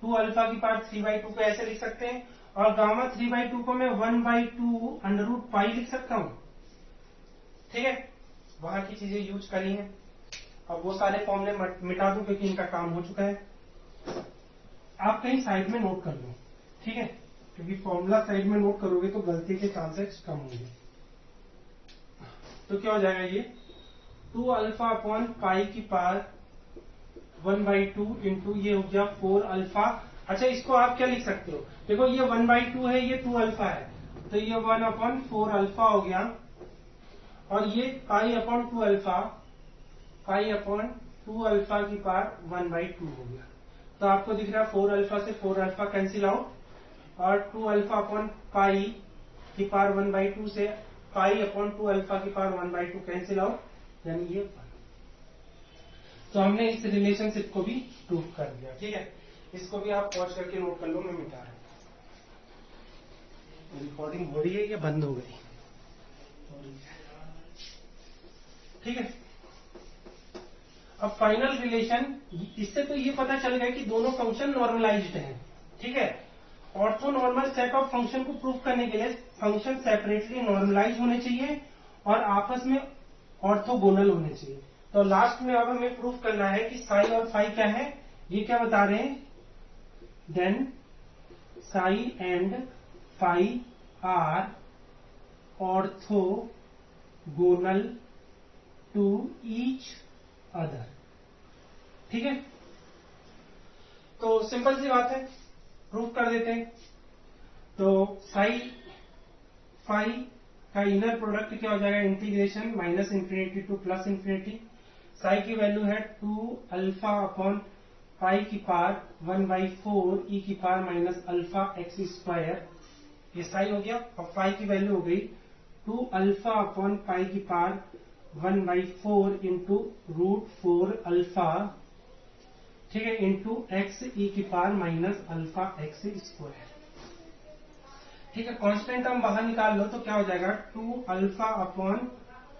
2 अल्फा की पावर 3/2 को ऐसे लिख सकते हैं और गामा 3/2 को मैं 1/2 अंडर रूट पाई लिख सकता हूं। ठीक है, वहां की चीजें यूज करी है। अब वो सारे फॉर्मूले मिटा दूं क्योंकि इनका काम हो चुका है। आप कहीं साइड में नोट कर लो, ठीक है, क्योंकि फॉर्मूला साइड में नोट करोगे तो गलती के चांसेस कम होंगे। तो क्या हो जाएगा ये 2 अल्फा अपॉन पाई की पावर 1/2 इंटू ये हो गया 4 अल्फा। अच्छा, इसको आप क्या लिख सकते हो, देखो ये 1/2 है, ये 2 अल्फा है, तो ये 1/4 अल्फा हो गया और ये pi upon 2 alpha, pi upon 2 alpha की पावर 1/2 हो गया। तो आपको दिख रहा है 4 अल्फा से 4 अल्फा कैंसिल आउट, और 2 अल्फा अपॉन पाई की पावर 1/2 से पाई अपॉन 2 अल्फा की पावर 1/2 कैंसिल आउट, यानी ये 1। तो हमने इस रिलेशनशिप को भी प्रूव कर दिया। ठीक है, इसको भी आप पॉज करके नोट कर लो, मैं मिटा रहा हूं। रिकॉर्डिंग हो रही है या बंद हो गई? ठीक है, अब फाइनल रिलेशन, इससे तो ये पता चल गया कि दोनों फंक्शन नॉर्मलाइज्ड हैं। ठीक है, ortho normal set of function को प्रूव करने के लिए फंक्शन सेपरेटली नॉर्मलाइज होने चाहिए और आपस में ऑर्थोगोनल होने चाहिए। तो लास्ट में अब हमें प्रूव करना है कि साई और फाई क्या है। ये क्या बता रहे हैं, then psi and phi are orthogonal to each other. ठीक है, तो सिंपल सी बात है, प्रूव कर देते हैं। तो साई फाई का इनर प्रोडक्ट क्या हो जाएगा, इंटीग्रेशन -∞ टू +∞। साई की वैल्यू है 2 अल्फा अपॉन पाई की पावर 1/4 e की power minus alpha x square, ये साई हो गया। और फाई की वैल्यू हो गई 2 अल्फा अपॉन पाई की पावर 1/4 इंटू √4 अल्फा, ठीक है, इंटू एक्स ई की power minus alpha x square. ठीक है, कांस्टेंट हम बाहर निकाल लो तो क्या हो जाएगा, 2 अल्फा अपॉन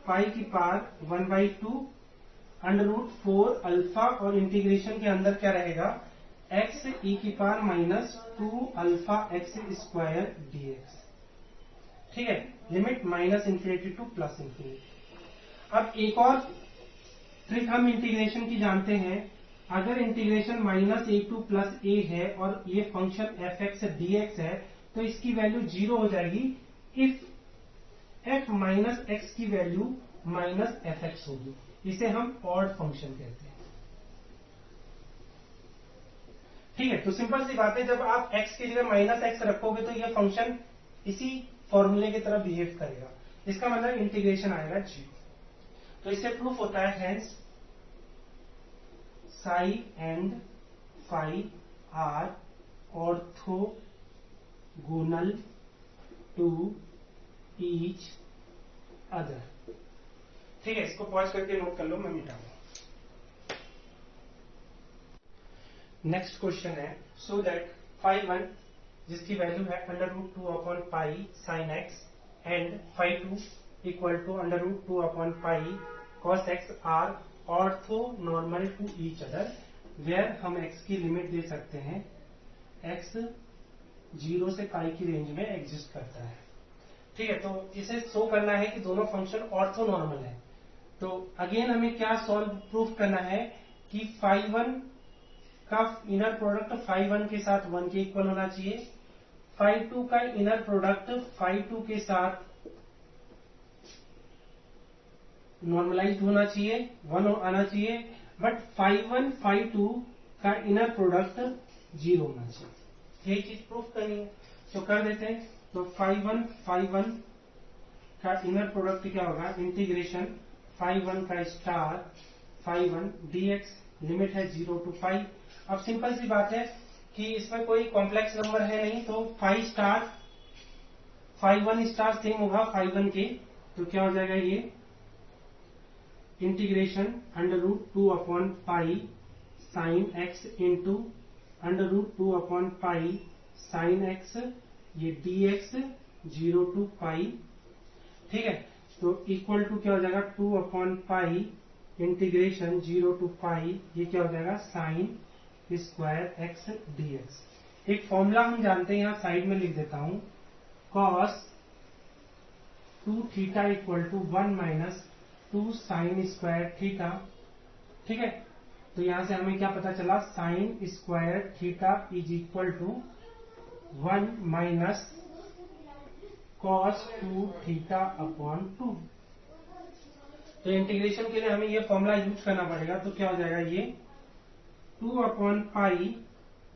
पाई की पावर 1/2 √4 अल्फा, और इंटीग्रेशन के अंदर क्या रहेगा, एक्स ई की power minus 2 alpha x square dx। ठीक है, लिमिट -∞ टू +∞। अब एक और ट्रिक हम इंटीग्रेशन की जानते हैं। अगर इंटीग्रेशन -a टू +a है और ये फंक्शन f(x) dx है, तो इसकी वैल्यू 0 हो जाएगी इफ f माइनस एक्स की वैल्यू -fx होगी। इसे हम ऑड फंक्शन कहते हैं। ठीक है, तो सिंपल सी बात है, जब आप x की जगह -x रखोगे तो ये फंक्शन इसी फॉर्मूले की तरह बिहेव करेगा। इसका मतलब इंटीग्रेशन आएगा 0। तो इससे प्रूफ होता है, hence psi and phi are orthogonal to each other. ठीक है, इसको पॉज करके नोट कर लो, मैं मिटाऊंगा। नेक्स्ट क्वेश्चन है, सो दैट फाई 1 जिसकी वैल्यू है √2 upon pi sine x and phi 2 equal to √2 upon pi cos x are orthonormal to each other, where हम एक्स की लिमिट दे सकते हैं, एक्स 0 से पाई की रेंज में एग्जिस्ट करता है। ठीक है, तो इसे शो करना है कि दोनों फंक्शन ऑर्थो नॉर्मल है। तो अगेन हमें क्या सॉल्व प्रूफ करना है कि फाई 1 का इनर प्रोडक्ट फाई 1 के साथ 1 के इक्वल होना चाहिए, फाई 2 का इनर प्रोडक्ट फाई 2 के साथ नॉर्मलाइज्ड होना चाहिए, 1 आना चाहिए, बट फाई 1 फाई 2 का इनर प्रोडक्ट 0 होना चाहिए। यही चीज प्रूफ करनी है, तो कर देते हैं। तो फाई 1 का इनर प्रोडक्ट क्या होगा, इंटीग्रेशन फाई 1 का स्टार फाई 1 dx, लिमिट है 0 टू पाई। अब सिंपल सी बात है कि इसमें कोई कॉम्प्लेक्स नंबर है नहीं, तो फाई 1 स्टार सेम होगा फाई 1 के, तो क्या हो जाएगा, ये integration √2 upon pi sine x into √2 upon pi sine x, ये dx 0 टू पाई। ठीक है, तो इक्वल टू क्या हो जाएगा, 2 अपॉन पाई इंटीग्रेशन 0 टू पाई, ये क्या हो जाएगा, साइन स्क्वायर एक्स dx। एक फॉर्मूला हम जानते हैं, यहां साइड में लिख देता हूं, cos 2 theta equal to 1 minus 2 sine square theta. ठीक है, तो यहां से हमें क्या पता चला, sine square theta is equal to 1 minus cos 2 थीटा अपॉन 2। तो इंटीग्रेशन के लिए हमें ये फॉर्मूला यूज करना पड़ेगा। तो क्या हो जाएगा, ये 2 अपॉन पाई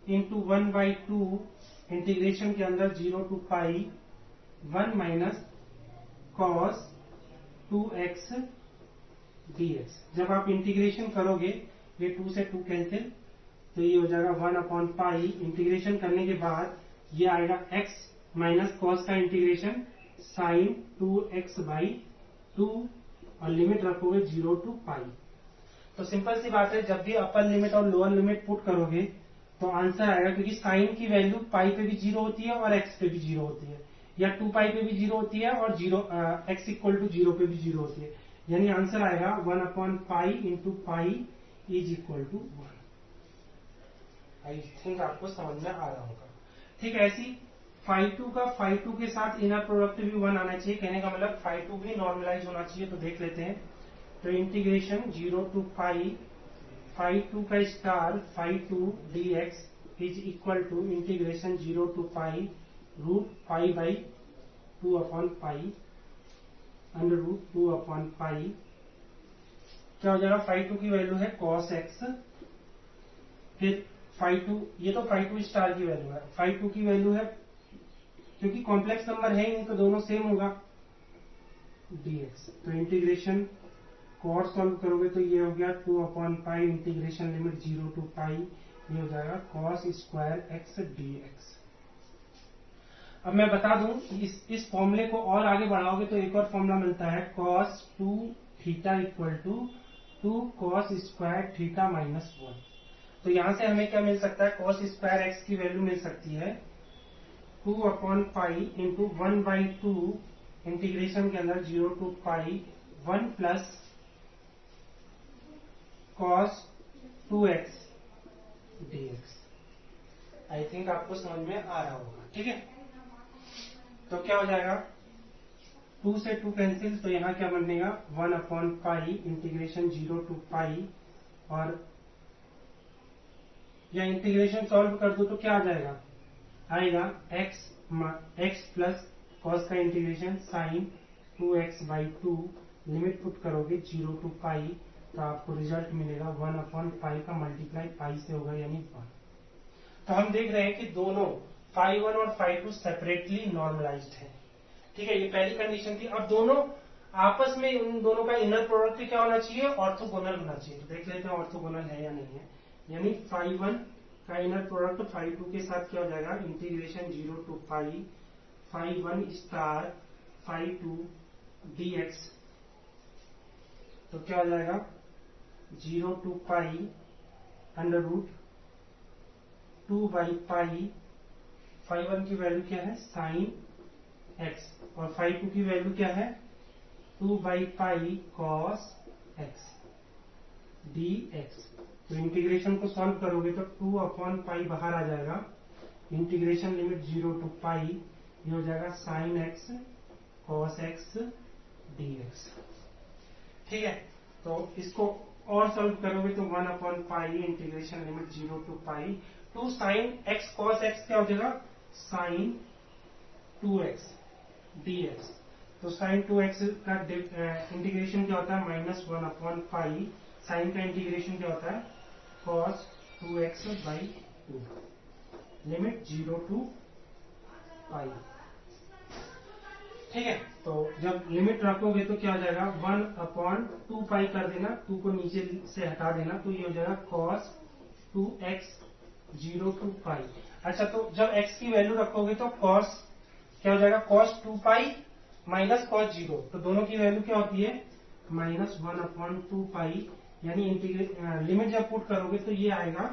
इंटू 1/2 इंटीग्रेशन के अंदर 0 to pi 1 minus cos 2x dx। जब आप इंटीग्रेशन करोगे ये 2 से 2 कैंसिल, तो ये हो जाएगा 1/पाई। इंटीग्रेशन करने के बाद ये आएगा x माइनस कॉस का इंटीग्रेशन साइन 2x/2 और लिमिट रखोगे 0 to पाई। तो सिंपल सी बात है, जब भी अपर लिमिट और लोअर लिमिट पुट करोगे तो आंसर आएगा, क्योंकि साइन की वैल्यू पाई पे भी 0 होती है और x पे भी 0 होती है, या 2 पाई पे भी 0 होती है और x इक्वल टू 0 पे भी 0 होती है। यानी आंसर आएगा 1/पाई into pi is equal to 1। I think आपको समझ में आ रहा होगा। ठीक है, ऐसी φ2 का φ2 के साथ इनर प्रोडक्ट भी 1 आना चाहिए। कहने का मतलब φ2 भी नॉर्मलाइज होना चाहिए। तो देख लेते हैं। तो इंटीग्रेशन 0 to पाई φ2 का star φ2 dx is equal to integration 0 to pi √π/2/पाई √2/पाई। क्या हो जाएगा? φ2 की वैल्यू है cos x, फिर φ2, ये तो φ2 स्टार की वैल्यू है। φ2 की वैल्यू है, क्योंकि कॉम्प्लेक्स नंबर है ही नहीं तो दोनों सेम होगा, dx। तो इंटीग्रेशन cos सॉल्व करोगे तो ये हो गया 2/पाई इंटीग्रेशन लिमिट 0 to पाई, ये हो जाएगा cos स्क्वायर x dx। अब मैं बता दूं, इस फॉर्मूले को और आगे बढ़ाओगे तो एक और फॉर्मूला मिलता है cos 2 theta equal to 2 cos square theta minus 1। तो यहां से हमें क्या मिल सकता है? cos स्क्वायर x की वैल्यू मिल सकती है 2/पाई इंटू 1/2 इंटीग्रेशन के अंदर 0 to pi 1 plus cos 2x dx। I think आपको समझ में आ रहा होगा। ठीक है, तो क्या हो जाएगा? 2 से 2 कैंसिल, तो यहां क्या बनेगा? 1/पाई इंटीग्रेशन 0 to पाई, और या इंटीग्रेशन सॉल्व कर दो तो क्या आ जाएगा? आएगा x प्लस कॉस का integration sine 2x/2, limit put करोगे 0 to पाई, तो आपको रिजल्ट मिलेगा 1/पाई का मल्टीप्लाई पाई से होगा, यानी 1। तो हम देख रहे हैं कि दोनों φ1 और φ2 सेपरेटली नॉर्मलाइज्ड है। ठीक है, ये पहली कंडीशन थी। अब दोनों आपस में, उन दोनों का इनर प्रोडक्ट क्या होना चाहिए? ऑर्थोगोनल होना चाहिए। तो देख लेते हैं ऑर्थोगोनल है या नहीं है। यानी φ1 का इनर प्रोडक्ट φ2 के साथ क्या हो जाएगा? Integration 0 to pi φ1 star φ2 dx। तो क्या हो जाएगा? 0 to पाई अंडर रूट 2/पाई। φ1 की वैल्यू क्या है? साइन x, और φ2 की वैल्यू क्या है? 2/पाई cos x dx। तो इंटीग्रेशन को सॉल्व करोगे तो 2/पाई बाहर आ जाएगा, इंटीग्रेशन लिमिट 0 to पाई, ये हो जाएगा sign x cos x dx। ठीक है, तो इसको और सॉल्व करोगे तो 1/पाई integration limit 0 to pi 2 sine x cos x क्या हो जाएगा? Sign 2x dx। तो साइन 2x का इंटीग्रेशन क्या होता है? -1/पाई। साइन का इंटीग्रेशन क्या होता है? cos 2x/2, लिमिट 0 to पाई। ठीक है, तो जब लिमिट रखोगे तो क्या हो जाएगा? 1/2 पाई कर देना, 2 को नीचे से हटा देना, तो ये हो जाएगा cos 2x 0 to पाई। अच्छा, तो जब x की वैल्यू रखोगे तो cos क्या हो जाएगा? cos 2 pi minus cos 0। तो दोनों की वैल्यू क्या होती है? -1/2 पाई। यानी लिमिट जब पुट करोगे तो ये आएगा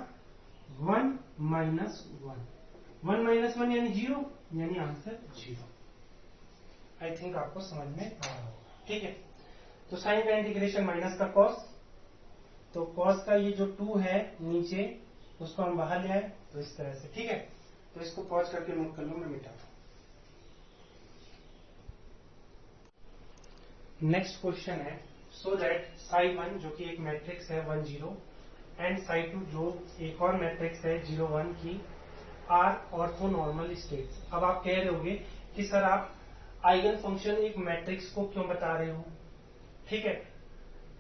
1 - 1। 1 - 1 यानी 0, यानी आंसर 0। आई थिंक आपको समझ में आ रहा होगा। ठीक है, तो साइन का इंटीग्रेशन माइनस का कॉस, तो कॉस का ये जो 2 है नीचे, उसको हम बाहर ले आए, तो इस तरह से। ठीक है, तो इसको पॉज करके नोट कर लो, मैं मिटाता हूं। नेक्स्ट क्वेश्चन है, सो दैट ψ1 जो कि एक मैट्रिक्स है 1 0 एंड ψ2 जो एक और मैट्रिक्स है 0 1 की आर ऑर्थोनॉर्मल स्टेट्स। अब आप कह रहे होगे कि सर आप आइगन फंक्शन एक मैट्रिक्स को क्यों बता रहे हो? ठीक है,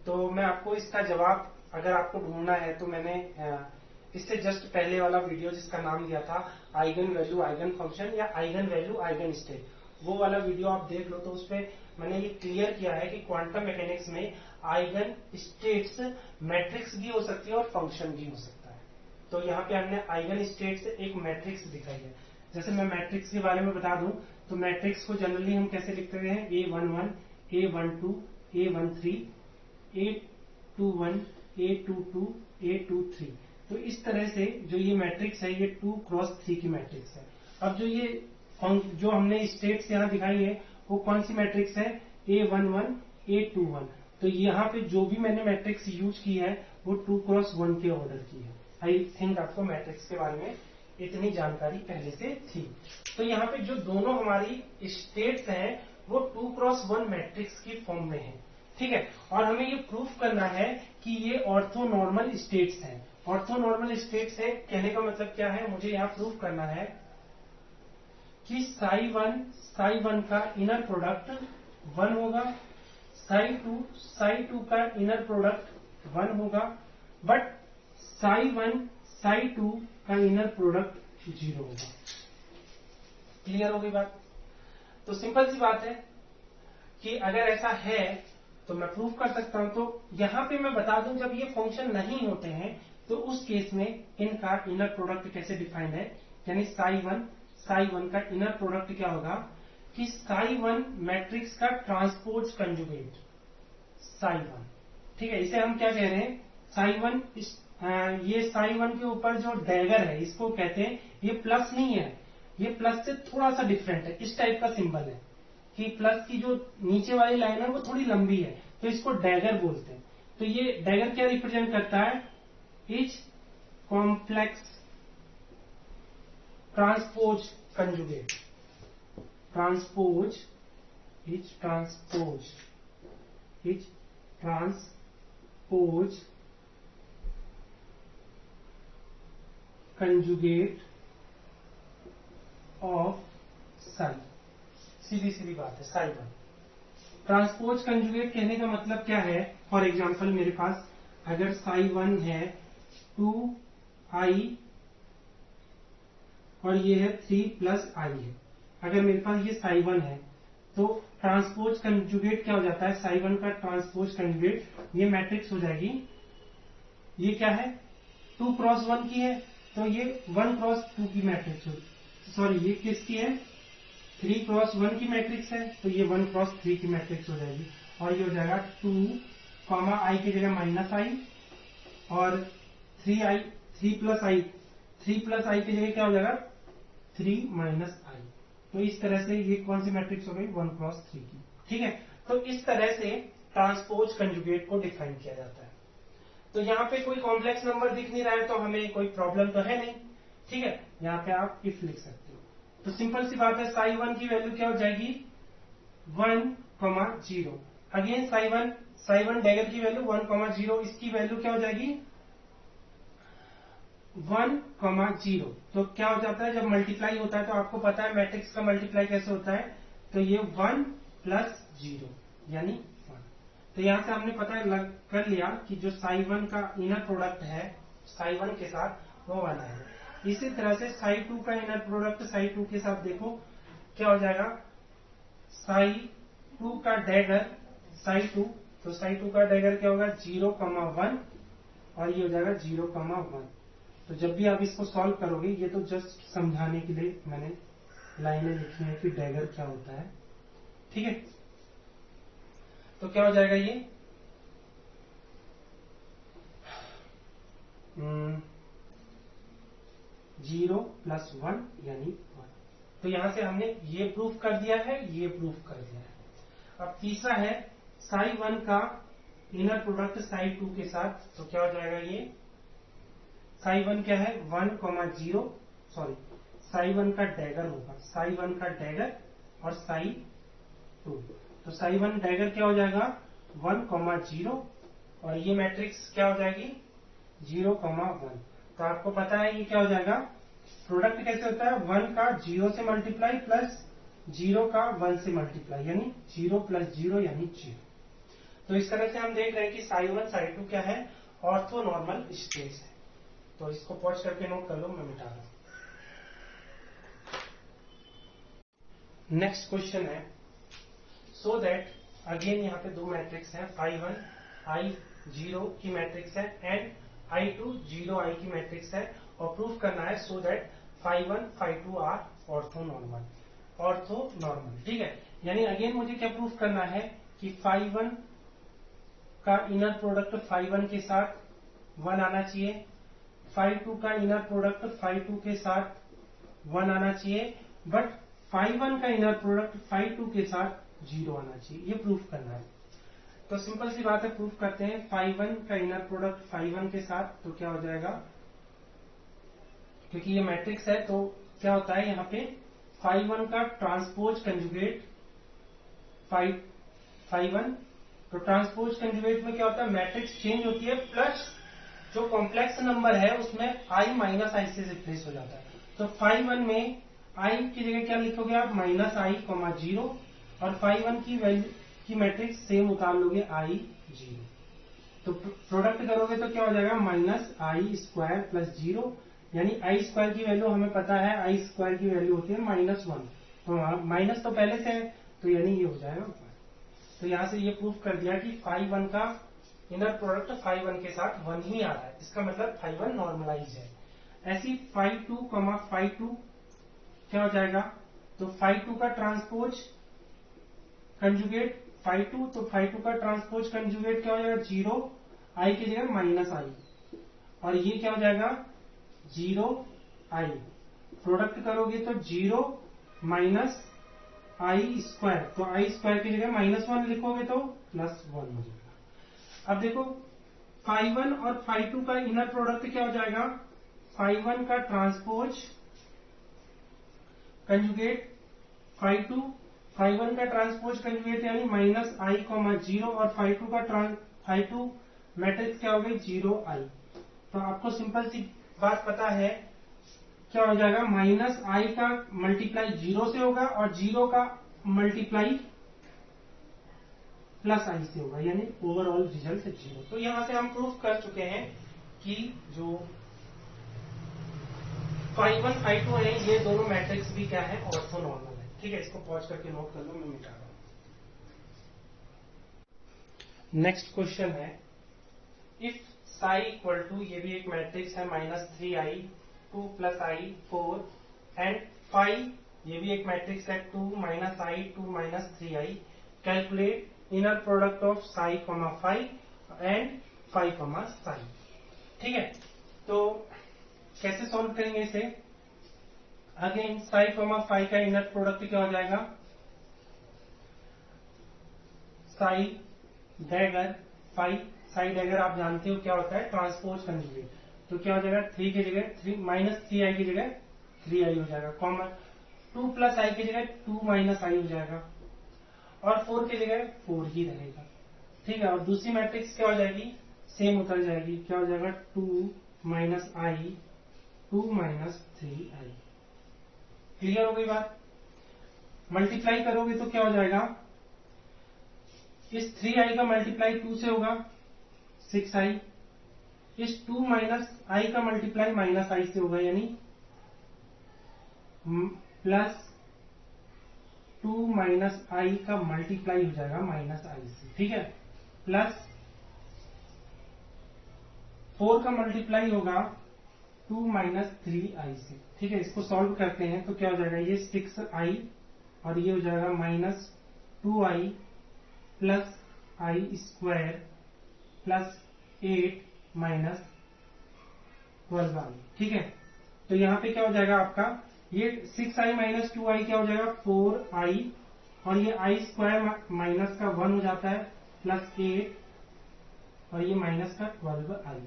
तो मैं आपको इसका जवाब, अगर आपको ढूंढना है तो मैंने इससे जस्ट पहले वाला वीडियो जिसका नाम दिया था आइगन वैल्यू आइगन फंक्शन या आइगन वैल्यू आइगन स्टेट, वो वाला वीडियो आप देख लो, तो उसपे मैंने ये क्लियर किया है कि क्वांटम मैकेनिक्स में आइगन स्टेट्स मैट्रिक्स भी हो सकती है और फंक्शन भी हो सकता है। तो यहाँ पे हमने आइगन स्टेट्स एक मैट्रिक्स दिखाई है। जैसे मैं मैट्रिक्स के बारे में बता दूं तो मैट्रिक्स को जनरली हम कैसे लिखते हैं, A11, A12, A13, A21, A22, A23। तो इस तरह से जो ये मैट्रिक्स है ये 2x3 की मैट्रिक्स है। अब जो हमने स्टेट्स यहाँ दिखाई है वो कौन सी मैट्रिक्स है, A11, A21। तो यहाँ पे जो भी मैंने मैट्रिक्स यूज की है वो 2x1 के ऑर्डर की है। आई थिंक आपको मैट्रिक्स के बारे में इतनी जानकारी पहले से थी। तो यहाँ पे जो दोनों हमारी स्टेट्स हैं वो 2x1 मैट्रिक्स की फॉर्म में है, ठीक है। और हमें ये प्रूफ करना है कि ये ऑर्थोनॉर्मल स्टेट्स हैं। ऑर्थोनॉर्मल स्टेट्स है कहने का मतलब क्या है, मुझे यहाँ प्रूफ करना है कि साई 1 का इनर प्रोडक्ट 1 होगा, साई 2 का इनर प्रोडक्ट 1 होगा, बट साई 2 का इनर प्रोडक्ट 0 होगा। क्लियर हो गई बात। तो सिंपल सी बात है कि अगर ऐसा है तो मैं प्रूफ कर सकता हूं। तो यहां पे मैं बता दूं, जब ये फंक्शन नहीं होते हैं तो उस केस में इनका इनर प्रोडक्ट कैसे डिफाइंड है, यानी साई 1 का इनर प्रोडक्ट क्या होगा कि साई 1 मैट्रिक्स का ट्रांसपोज कंजुगेट साई 1, ठीक है। इसे हम क्या कह रहे हैं, साई 1, ये साई 1 के ऊपर जो डैगर है इसको कहते हैं, ये प्लस नहीं है, ये प्लस से थोड़ा सा डिफरेंट है, इस टाइप का सिंबल है कि प्लस की जो नीचे वाली लाइन है वो थोड़ी लंबी है, तो इसको डैगर बोलते हैं। तो ये डैगर क्या रिप्रेजेंट करता है, each complex transpose conjugate, transpose conjugate of psi. सीधी सीधी बात है, साई 1 ट्रांसपोज कंजुगेट कहने का मतलब क्या है। फॉर एग्जाम्पल मेरे पास अगर साई 1 है 2i और ये है 3+i है, अगर मेरे पास ये साई 1 है तो ट्रांसपोज कंजुगेट क्या हो जाता है, साई 1 का ट्रांसपोज कंजुगेट ये मैट्रिक्स हो जाएगी, ये क्या है 2x1 की है तो ये 1x2 की मैट्रिक्स हो, सॉरी ये किसकी है 3x1 की मैट्रिक्स है तो ये 1x3 की मैट्रिक्स हो जाएगी। और ये हो जाएगा 2, i की जगह -i और 3+i की जगह क्या हो जाएगा 3-i। तो इस तरह से ये कौन सी मैट्रिक्स हो गई 1x3 की, ठीक है। तो इस तरह से ट्रांसपोज कंजुगेट को डिफाइन किया जाता है। तो यहाँ पे कोई कॉम्प्लेक्स नंबर दिख नहीं रहा है तो हमें कोई प्रॉब्लम तो है नहीं, ठीक है। यहाँ पे आप इफ लिख सकते हो। तो सिंपल सी बात है, साई 1 की वैल्यू क्या हो जाएगी 1,0। अगेन साई 1 डैगर की वैल्यू 1,0, इसकी वैल्यू क्या हो जाएगी 1,0। तो क्या हो जाता है जब मल्टीप्लाई होता है, तो आपको पता है मैट्रिक्स का मल्टीप्लाई कैसे होता है, तो ये 1 + 0 यानी 1। तो यहां से हमने पता कर लिया कि जो साई 1 का इनर प्रोडक्ट है साई 1 के साथ वो 1 है। इसी तरह से साई 2 का इनर प्रोडक्ट साई 2 के साथ देखो क्या हो जाएगा, साई 2 का डैगर साई 2, तो साई 2 का डैगर क्या होगा 0,1 और ये हो जाएगा 0,1। तो जब भी आप इसको सॉल्व करोगे, ये तो जस्ट समझाने के लिए मैंने लाइनें लिखी है कि डैगर क्या होता है, ठीक है। तो क्या हो जाएगा ये 0 + 1 यानी 1। तो यहां से हमने ये प्रूफ कर दिया है, ये प्रूफ कर दिया है। अब तीसरा है साई 1 का इनर प्रोडक्ट साई 2 के साथ, तो क्या हो जाएगा ये साई 1 क्या है 1,0, सॉरी साई 1 का डैगर होगा, साई 1 का डैगर और साई 2। तो साई 1 डैगर क्या हो जाएगा 1,0 और ये मैट्रिक्स क्या हो जाएगी 0,1। तो आपको पता है ये क्या हो जाएगा, प्रोडक्ट कैसे होता है 1 का 0 से मल्टीप्लाई प्लस 0 का 1 से मल्टीप्लाई, यानी 0 + 0 यानी 0। तो इस तरह से हम देख रहे हैं कि साई 1 साई 2 क्या है, ऑर्थोनॉर्मल स्टेट्स है। तो इसको पॉज करके नोट कर लो, मैं मिटा रहा हूं। नेक्स्ट क्वेश्चन है, सो दैट अगेन यहाँ पे दो मैट्रिक्स है, φ1 I0 की मैट्रिक्स है एंड I2 0 I की मैट्रिक्स है, और प्रूफ करना है so that φ1 φ2 are orthonormal. Orthonormal, ठीक है। यानी अगेन मुझे क्या प्रूफ करना है कि φ1 का इनर प्रोडक्ट φ1 के साथ 1 आना चाहिए, φ2 का इनर प्रोडक्ट φ2 के साथ 1 आना चाहिए, बट φ1 का इनर प्रोडक्ट φ2 के साथ 0 आना चाहिए, ये प्रूफ करना है। तो सिंपल सी बात है, प्रूफ करते हैं। φ1 का इनर प्रोडक्ट φ1 के साथ, तो क्या हो जाएगा, क्योंकि ये मैट्रिक्स है तो क्या होता है यहाँ पे φ1 का ट्रांसपोज कंजुगेट φ1, तो ट्रांसपोज कंजुगेट में क्या होता है, मैट्रिक्स चेंज होती है, प्लस जो कॉम्प्लेक्स नंबर है उसमें i माइनस आई से रिप्लेस हो जाता है। तो φ1 में i की जगह क्या लिखोगे आप, -i, 0, और φ1 की वैल्यू की मैट्रिक्स सेम उतार लोगे i0, तो प्रोडक्ट करोगे तो क्या हो जाएगा, -i² + 0, यानी i² की वैल्यू हमें पता है, i² की वैल्यू होती है -1, तो माइनस तो पहले से है, तो यानी ये हो जाएगा। तो यहां से ये प्रूफ कर दिया कि φ1 का इनर प्रोडक्ट φ1 के साथ 1 ही आ रहा है, इसका मतलब φ1 नॉर्मलाइज है। ऐसी φ2, φ2 क्या हो जाएगा, तो φ2 का ट्रांसपोज कंजुगेट φ2, तो φ2 का ट्रांसपोज कंजुगेट क्या हो जाएगा, 0 i की जगह -i, और ये क्या हो जाएगा 0 i, प्रोडक्ट करोगे तो 0 -i², तो i² की जगह -1 लिखोगे तो +1 हो जाएगा। अब देखो φ1 और φ2 का इनर प्रोडक्ट क्या हो जाएगा, φ1 का ट्रांसपोज कंजुगेट φ2, φ1 का ट्रांसपोज कंजुगेट यानी -i, 0, और φ2 मैट्रिक्स क्या हो गई, 0 i। तो आपको सिंपल सी बात पता है, क्या हो जाएगा, -i का मल्टीप्लाई 0 से होगा और 0 का मल्टीप्लाई +i से होगा, यानी ओवरऑल रिजल्ट 0। तो यहां से हम प्रूफ कर चुके हैं कि जो φ1 φ2 है, ये दोनों मैट्रिक्स भी क्या है, ऑर्थोनॉर्मल है। ठीक है, इसको पॉज करके नोट कर लो, मैं मिटा रहा हूं। नेक्स्ट क्वेश्चन है, इफ साई इक्वल टू, ये भी एक मैट्रिक्स है, -3i, 2 + i, 4, एंड फाई, ये भी एक मैट्रिक्स है, 2 - i, 2 - 3i, calculate inner product of psi, phi and phi, psi. ठीक है, तो कैसे सॉल्व करेंगे इसे, अगेन साई, फाई का इनर प्रोडक्ट क्या हो जाएगा, psi dagger phi, psi dagger आप जानते हो क्या होता है, ट्रांसपोज कंजुगेट, तो क्या हो जाएगा, 3 की जगह -3i की जगह 3i हो जाएगा, कॉमन 2 + i की जगह 2 - i हो जाएगा, और 4 की जगह 4 ही रहेगा। ठीक है, और दूसरी मैट्रिक्स क्या हो जाएगी, सेम उतर जाएगी, क्या हो जाएगा, 2 - i, 2 - 3i। क्लियर हो गई बात। मल्टीप्लाई करोगे तो क्या हो जाएगा, इस 3i का मल्टीप्लाई 2 से होगा 6i, इस 2 - i का मल्टीप्लाई -i से होगा, यानी +2 - i का मल्टीप्लाई हो जाएगा -i से। ठीक है, प्लस 4 का मल्टीप्लाई होगा 2 - 3i से। ठीक है, इसको सॉल्व करते हैं तो क्या हो जाएगा, ये 6i और ये हो जाएगा -2i + i² + 8 - 12i। ठीक है, तो यहां पे क्या हो जाएगा आपका, ये 6i - 2i क्या हो जाएगा, 4i, और ये i² माइनस का 1 हो जाता है, +8, और ये माइनस का 12i।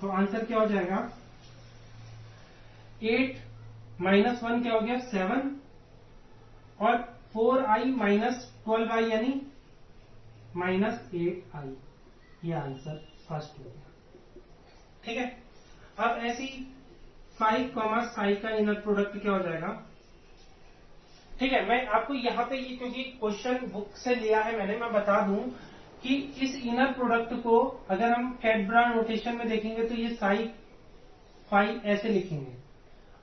तो आंसर क्या हो जाएगा, 8 - 1 क्या हो गया, 7, और 4i - 12i यानी -8i। ये आंसर फर्स्ट हो गया। ठीक है, अब ऐसी 5, साई का इनर प्रोडक्ट क्या हो जाएगा। ठीक है, मैं आपको यहाँ पे ये, क्योंकि क्वेश्चन बुक से लिया है मैंने, मैं बता दूं कि इस इनर प्रोडक्ट को अगर हम कैडब्रा नोटेशन में देखेंगे तो ये साई फाई ऐसे लिखेंगे,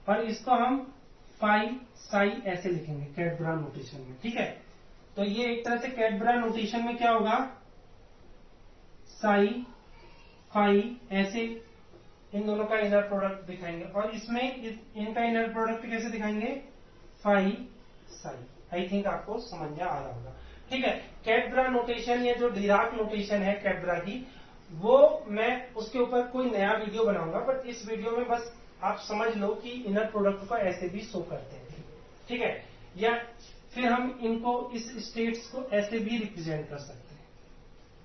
और इसको हम फाई साई ऐसे लिखेंगे कैडबरा नोटेशन में, ठीक है। तो ये एक तरह से कैडबरा नोटेशन में क्या होगा, साई फाई ऐसे इन दोनों का इनर प्रोडक्ट दिखाएंगे, और इसमें इनका इनर प्रोडक्ट कैसे दिखाएंगे, फाई साई। आई थिंक आपको समझ में आ रहा होगा, ठीक है। कैडबरा नोटेशन या जो डिराक नोटेशन है कैडबरा की, वो मैं उसके ऊपर कोई नया वीडियो बनाऊंगा, बट इस वीडियो में बस आप समझ लो कि इनर प्रोडक्ट को ऐसे भी शो करते हैं, ठीक है। या फिर हम इनको इस स्टेट्स को ऐसे भी रिप्रेजेंट कर सकते हैं,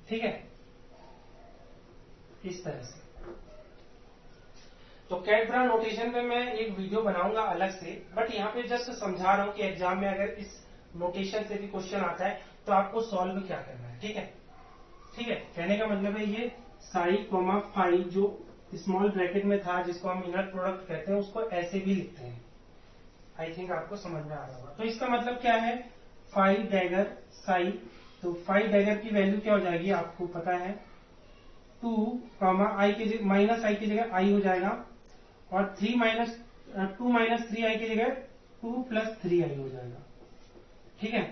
ठीक है, इस तरह से। तो कैडबरा नोटेशन पे मैं एक वीडियो बनाऊंगा अलग से, बट यहाँ पे जस्ट समझा रहा हूं कि एग्जाम में अगर इस नोटेशन से भी क्वेश्चन आता है तो आपको सॉल्व क्या करना है, ठीक है। ठीक है, कहने का मतलब है ये साई कोमा फाई जो स्मॉल ब्रैकेट में था जिसको हम इनर प्रोडक्ट कहते हैं, उसको ऐसे भी लिखते हैं। आई थिंक आपको समझ में आ रहा होगा। तो इसका मतलब क्या है, फाई डैगर साई, तो फाई डैगर की वैल्यू क्या हो जाएगी आपको पता है, 2 कॉमा आई की जगह माइनस आई की जगह आई हो जाएगा, और 2 माइनस 3 आई की जगह 2 प्लस 3 आई हो जाएगा, ठीक है।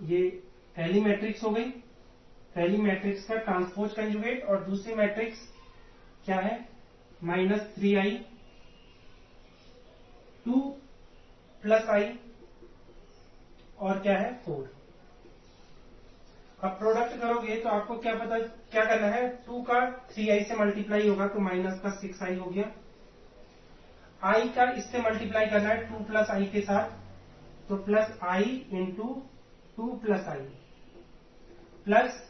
ये पहली मैट्रिक्स हो गई, पहली मैट्रिक्स का ट्रांसपोज कंजुगेट, और दूसरी मैट्रिक्स क्या है, -3i 2 प्लस आई और क्या है 4। अब प्रोडक्ट करोगे तो आपको क्या पता क्या करना है, 2 का 3i से मल्टीप्लाई होगा तो माइनस का 6i हो गया, आई का इससे मल्टीप्लाई करना है 2 प्लस आई के साथ, तो प्लस आई इंटू 2 प्लस आई, प्लस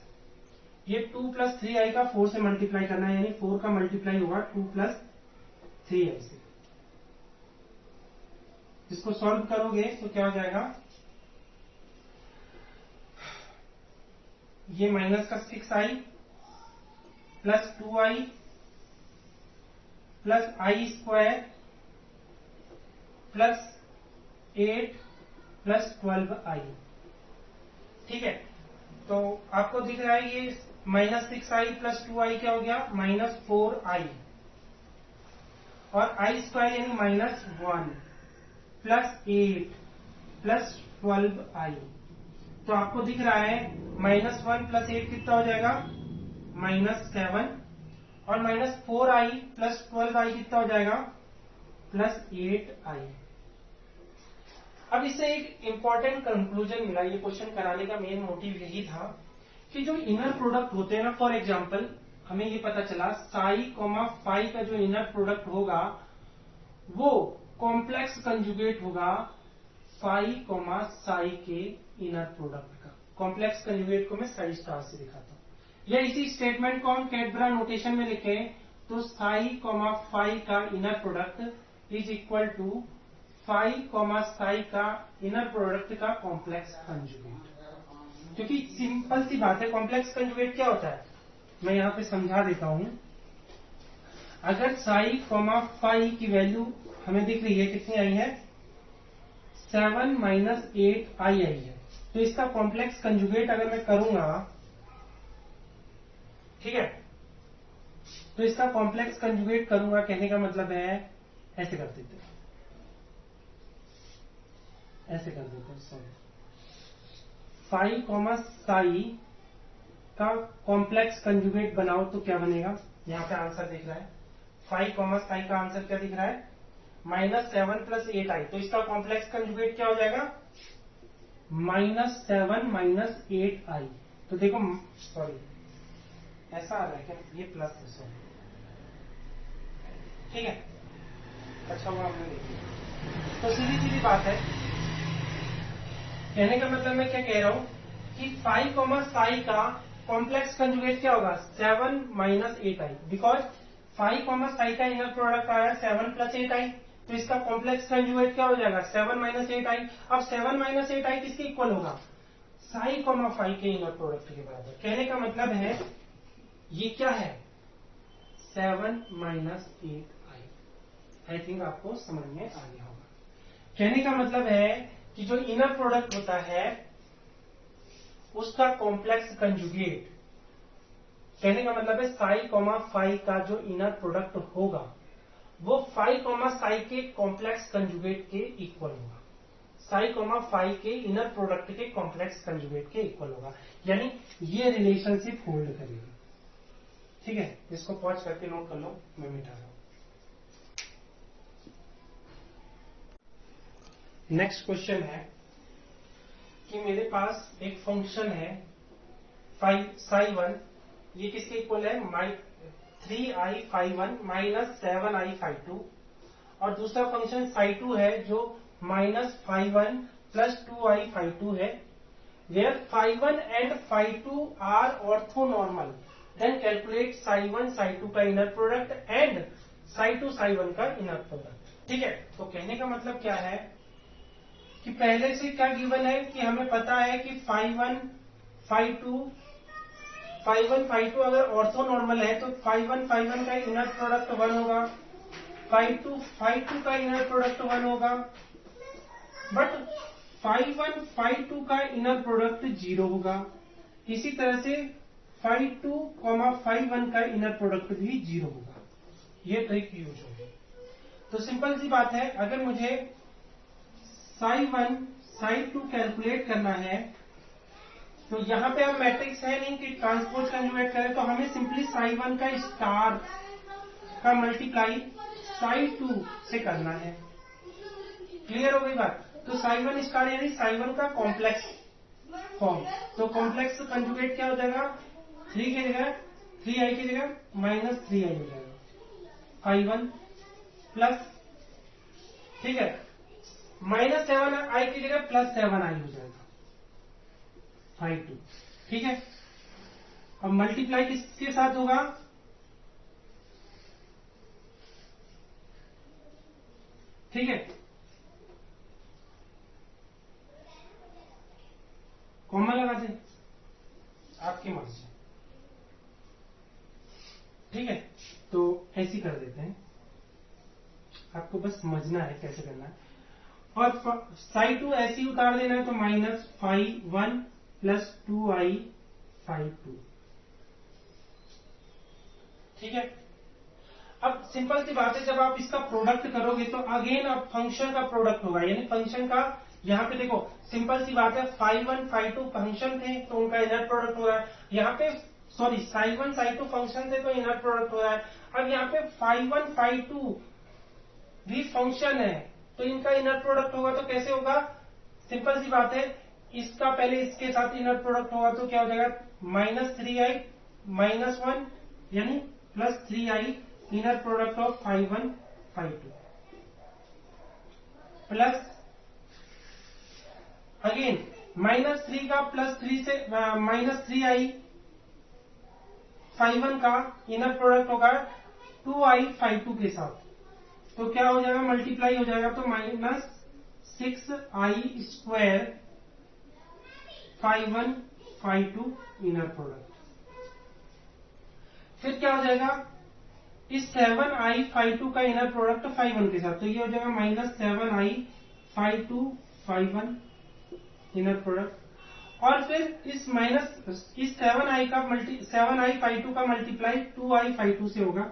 ये 2 प्लस 3i का 4 से मल्टीप्लाई करना है, यानी 4 का मल्टीप्लाई होगा 2 प्लस 3i से। इसको सॉल्व करोगे तो क्या हो जाएगा, ये माइनस का 6i प्लस 2i प्लस आई स्क्वायर प्लस 8 प्लस 12i, ठीक है। तो आपको दिख रहा है ये -6i प्लस 2i क्या हो गया, -4i, और आई स्क्वायर यानी -1 प्लस 8 प्लस 12i। तो आपको दिख रहा है -1 प्लस 8 कितना हो जाएगा, -7, और -4i प्लस 12i कितना हो जाएगा, +8i। अब इससे एक इंपॉर्टेंट कंक्लूजन मिला, ये क्वेश्चन कराने का मेन मोटिव यही था कि जो इनर प्रोडक्ट होते हैं ना, फॉर एग्जांपल हमें ये पता चला साई कोमा फाई का जो इनर प्रोडक्ट होगा वो कॉम्प्लेक्स कंजुगेट होगा फाई कोमा साई के इनर प्रोडक्ट का। कॉम्प्लेक्स कंजुगेट को मैं साई स्टार से दिखाता हूं, या इसी स्टेटमेंट को हम कैडबरा नोटेशन में लिखें तो साई कोमा फाई का inner product is equal to phi comma psi का इनर प्रोडक्ट का कॉम्प्लेक्स कंजुगेट। क्योंकि सिंपल सी बात है, कॉम्प्लेक्स कंजुगेट क्या होता है, मैं यहां पे समझा देता हूं। अगर साई कोमा फाई की वैल्यू हमें दिख रही है, कितनी आई है, 7 माइनस 8 आई है, तो इसका कॉम्प्लेक्स कंजुगेट अगर मैं करूंगा, ठीक है, तो इसका कॉम्प्लेक्स कंजुगेट करूंगा, कहने का मतलब है ऐसे कर देते हैं, ऐसे कर देते हैं, सॉरी, फाई कॉमा साई का कॉम्प्लेक्स कंजुगेट बनाओ तो क्या बनेगा, यहां पे आंसर दिख रहा है, फाई कॉमा साई का आंसर क्या दिख रहा है, -7 प्लस 8i, तो इसका कॉम्प्लेक्स कंजुगेट क्या हो जाएगा, -7 माइनस 8i। तो देखो, सॉरी ऐसा आ रहा है क्या, ये प्लस है, सॉरी, ठीक है, अच्छा वो हमने देख लिया। तो सीधी सीधी बात है, कहने का मतलब मैं क्या कह रहा हूं कि फाई कोमा साई का कॉम्प्लेक्स कंजुगेट क्या होगा, 7 minus 8i, because phi comma psi का इनर प्रोडक्ट आया 7 प्लस 8i, तो इसका कॉम्प्लेक्स कंजुगेट क्या हो जाएगा, 7 माइनस 8i। अब 7 माइनस 8i किसके इक्वल होगा, साई कोमा फाई के इनर प्रोडक्ट के बराबर। कहने का मतलब है ये क्या है, 7 माइनस 8i। आई थिंक आपको समझ में आ गया होगा। कहने का मतलब है कि जो इनर प्रोडक्ट होता है उसका कॉम्प्लेक्स कंजुगेट, कहने का मतलब है साई कोमा फाई का जो इनर प्रोडक्ट होगा वो फाई कॉमा साई के कॉम्प्लेक्स कंजुगेट के इक्वल होगा। साई कॉमा फाई के इनर प्रोडक्ट के कॉम्प्लेक्स कंजुगेट के इक्वल होगा, यानी ये रिलेशनशिप होल्ड करेगी। ठीक है, इसको पॉज करके नोट कर लो, मैं मिटा रहा हूं। नेक्स्ट क्वेश्चन है कि मेरे पास एक फंक्शन है साई वन, ये किसके इक्वल है, 3i phi one minus 7i phi two, और दूसरा फंक्शन साई टू है जो minus phi one plus 2i phi two है। Where phi one and phi two are orthonormal, then calculate psi one psi two का inner product and psi two psi one का इनर प्रोडक्ट। ठीक है, तो कहने का मतलब क्या है कि पहले से क्या गिवन है कि हमें पता है कि फाई वन फाई टू अगर ऑर्थोनॉर्मल है तो फाई वन का इनर प्रोडक्ट 1 होगा, फाई टू का इनर प्रोडक्ट 1 होगा, बट फाई टू का इनर प्रोडक्ट 0 होगा। इसी तरह से फाई टू फाई वन का इनर प्रोडक्ट भी 0 होगा। ये ट्रिक यूज होगी। तो सिंपल सी बात है, अगर मुझे Sai one psi to calculate करना है तो यहां पे अब मैट्रिक्स है नहीं कि ट्रांसपोज कंजुगेट करें, तो हमें सिंपली साई वन का स्टार का मल्टीप्लाई साई टू से करना है। क्लियर हो गई बात? तो साई वन स्टार यानी साई वन का कॉम्प्लेक्स फॉर्म, तो कॉम्प्लेक्स कंजुगेट क्या हो जाएगा, 3 की जगह 3i की जगह माइनस 3i हो जाएगा, फाई वन प्लस, ठीक है, माइनस 7i की जगह प्लस 7i हो जाएगा, फाई टू। ठीक है, अब मल्टीप्लाई किसके साथ होगा, ठीक है, कॉमा लगा दे, आपकी मर्जी। ठीक है, तो ऐसी कर देते हैं, आपको बस समझना है कैसे करना है। और साई टू ऐसे ही उतार देना है, तो minus phi one plus 2i phi two. ठीक है, अब सिंपल सी बात है, जब आप इसका प्रोडक्ट करोगे तो अगेन अब फंक्शन का प्रोडक्ट होगा, यानी फंक्शन का, यहाँ पे देखो सिंपल सी बात है, phi one phi two function थे तो उनका इनर प्रोडक्ट हो रहा है, यहाँ पे sorry Sai one psi to function थे तो इनर प्रोडक्ट हो रहा है। अब यहाँ पे फाई वन फाई टू भी फंक्शन है तो इनका इनर प्रोडक्ट होगा, तो कैसे होगा, सिंपल सी बात है, इसका पहले इसके साथ इनर प्रोडक्ट होगा तो क्या हो जाएगा, माइनस 3i माइनस 1 यानी plus 3i inner product of phi one phi two, plus again minus 3 का प्लस 3 से माइनस 3i फाई वन का इनर प्रोडक्ट होगा 2i फाई टू के साथ, तो क्या हो जाएगा, मल्टीप्लाई हो जाएगा, तो minus 6i square phi one phi two inner product. फिर क्या हो जाएगा, इस 7i फाई टू का इनर प्रोडक्ट फाई वन के साथ, तो ये हो जाएगा minus 7i phi two phi one inner product, और फिर इस 7i का 7i फाई टू का मल्टीप्लाई 2i फाई टू से होगा,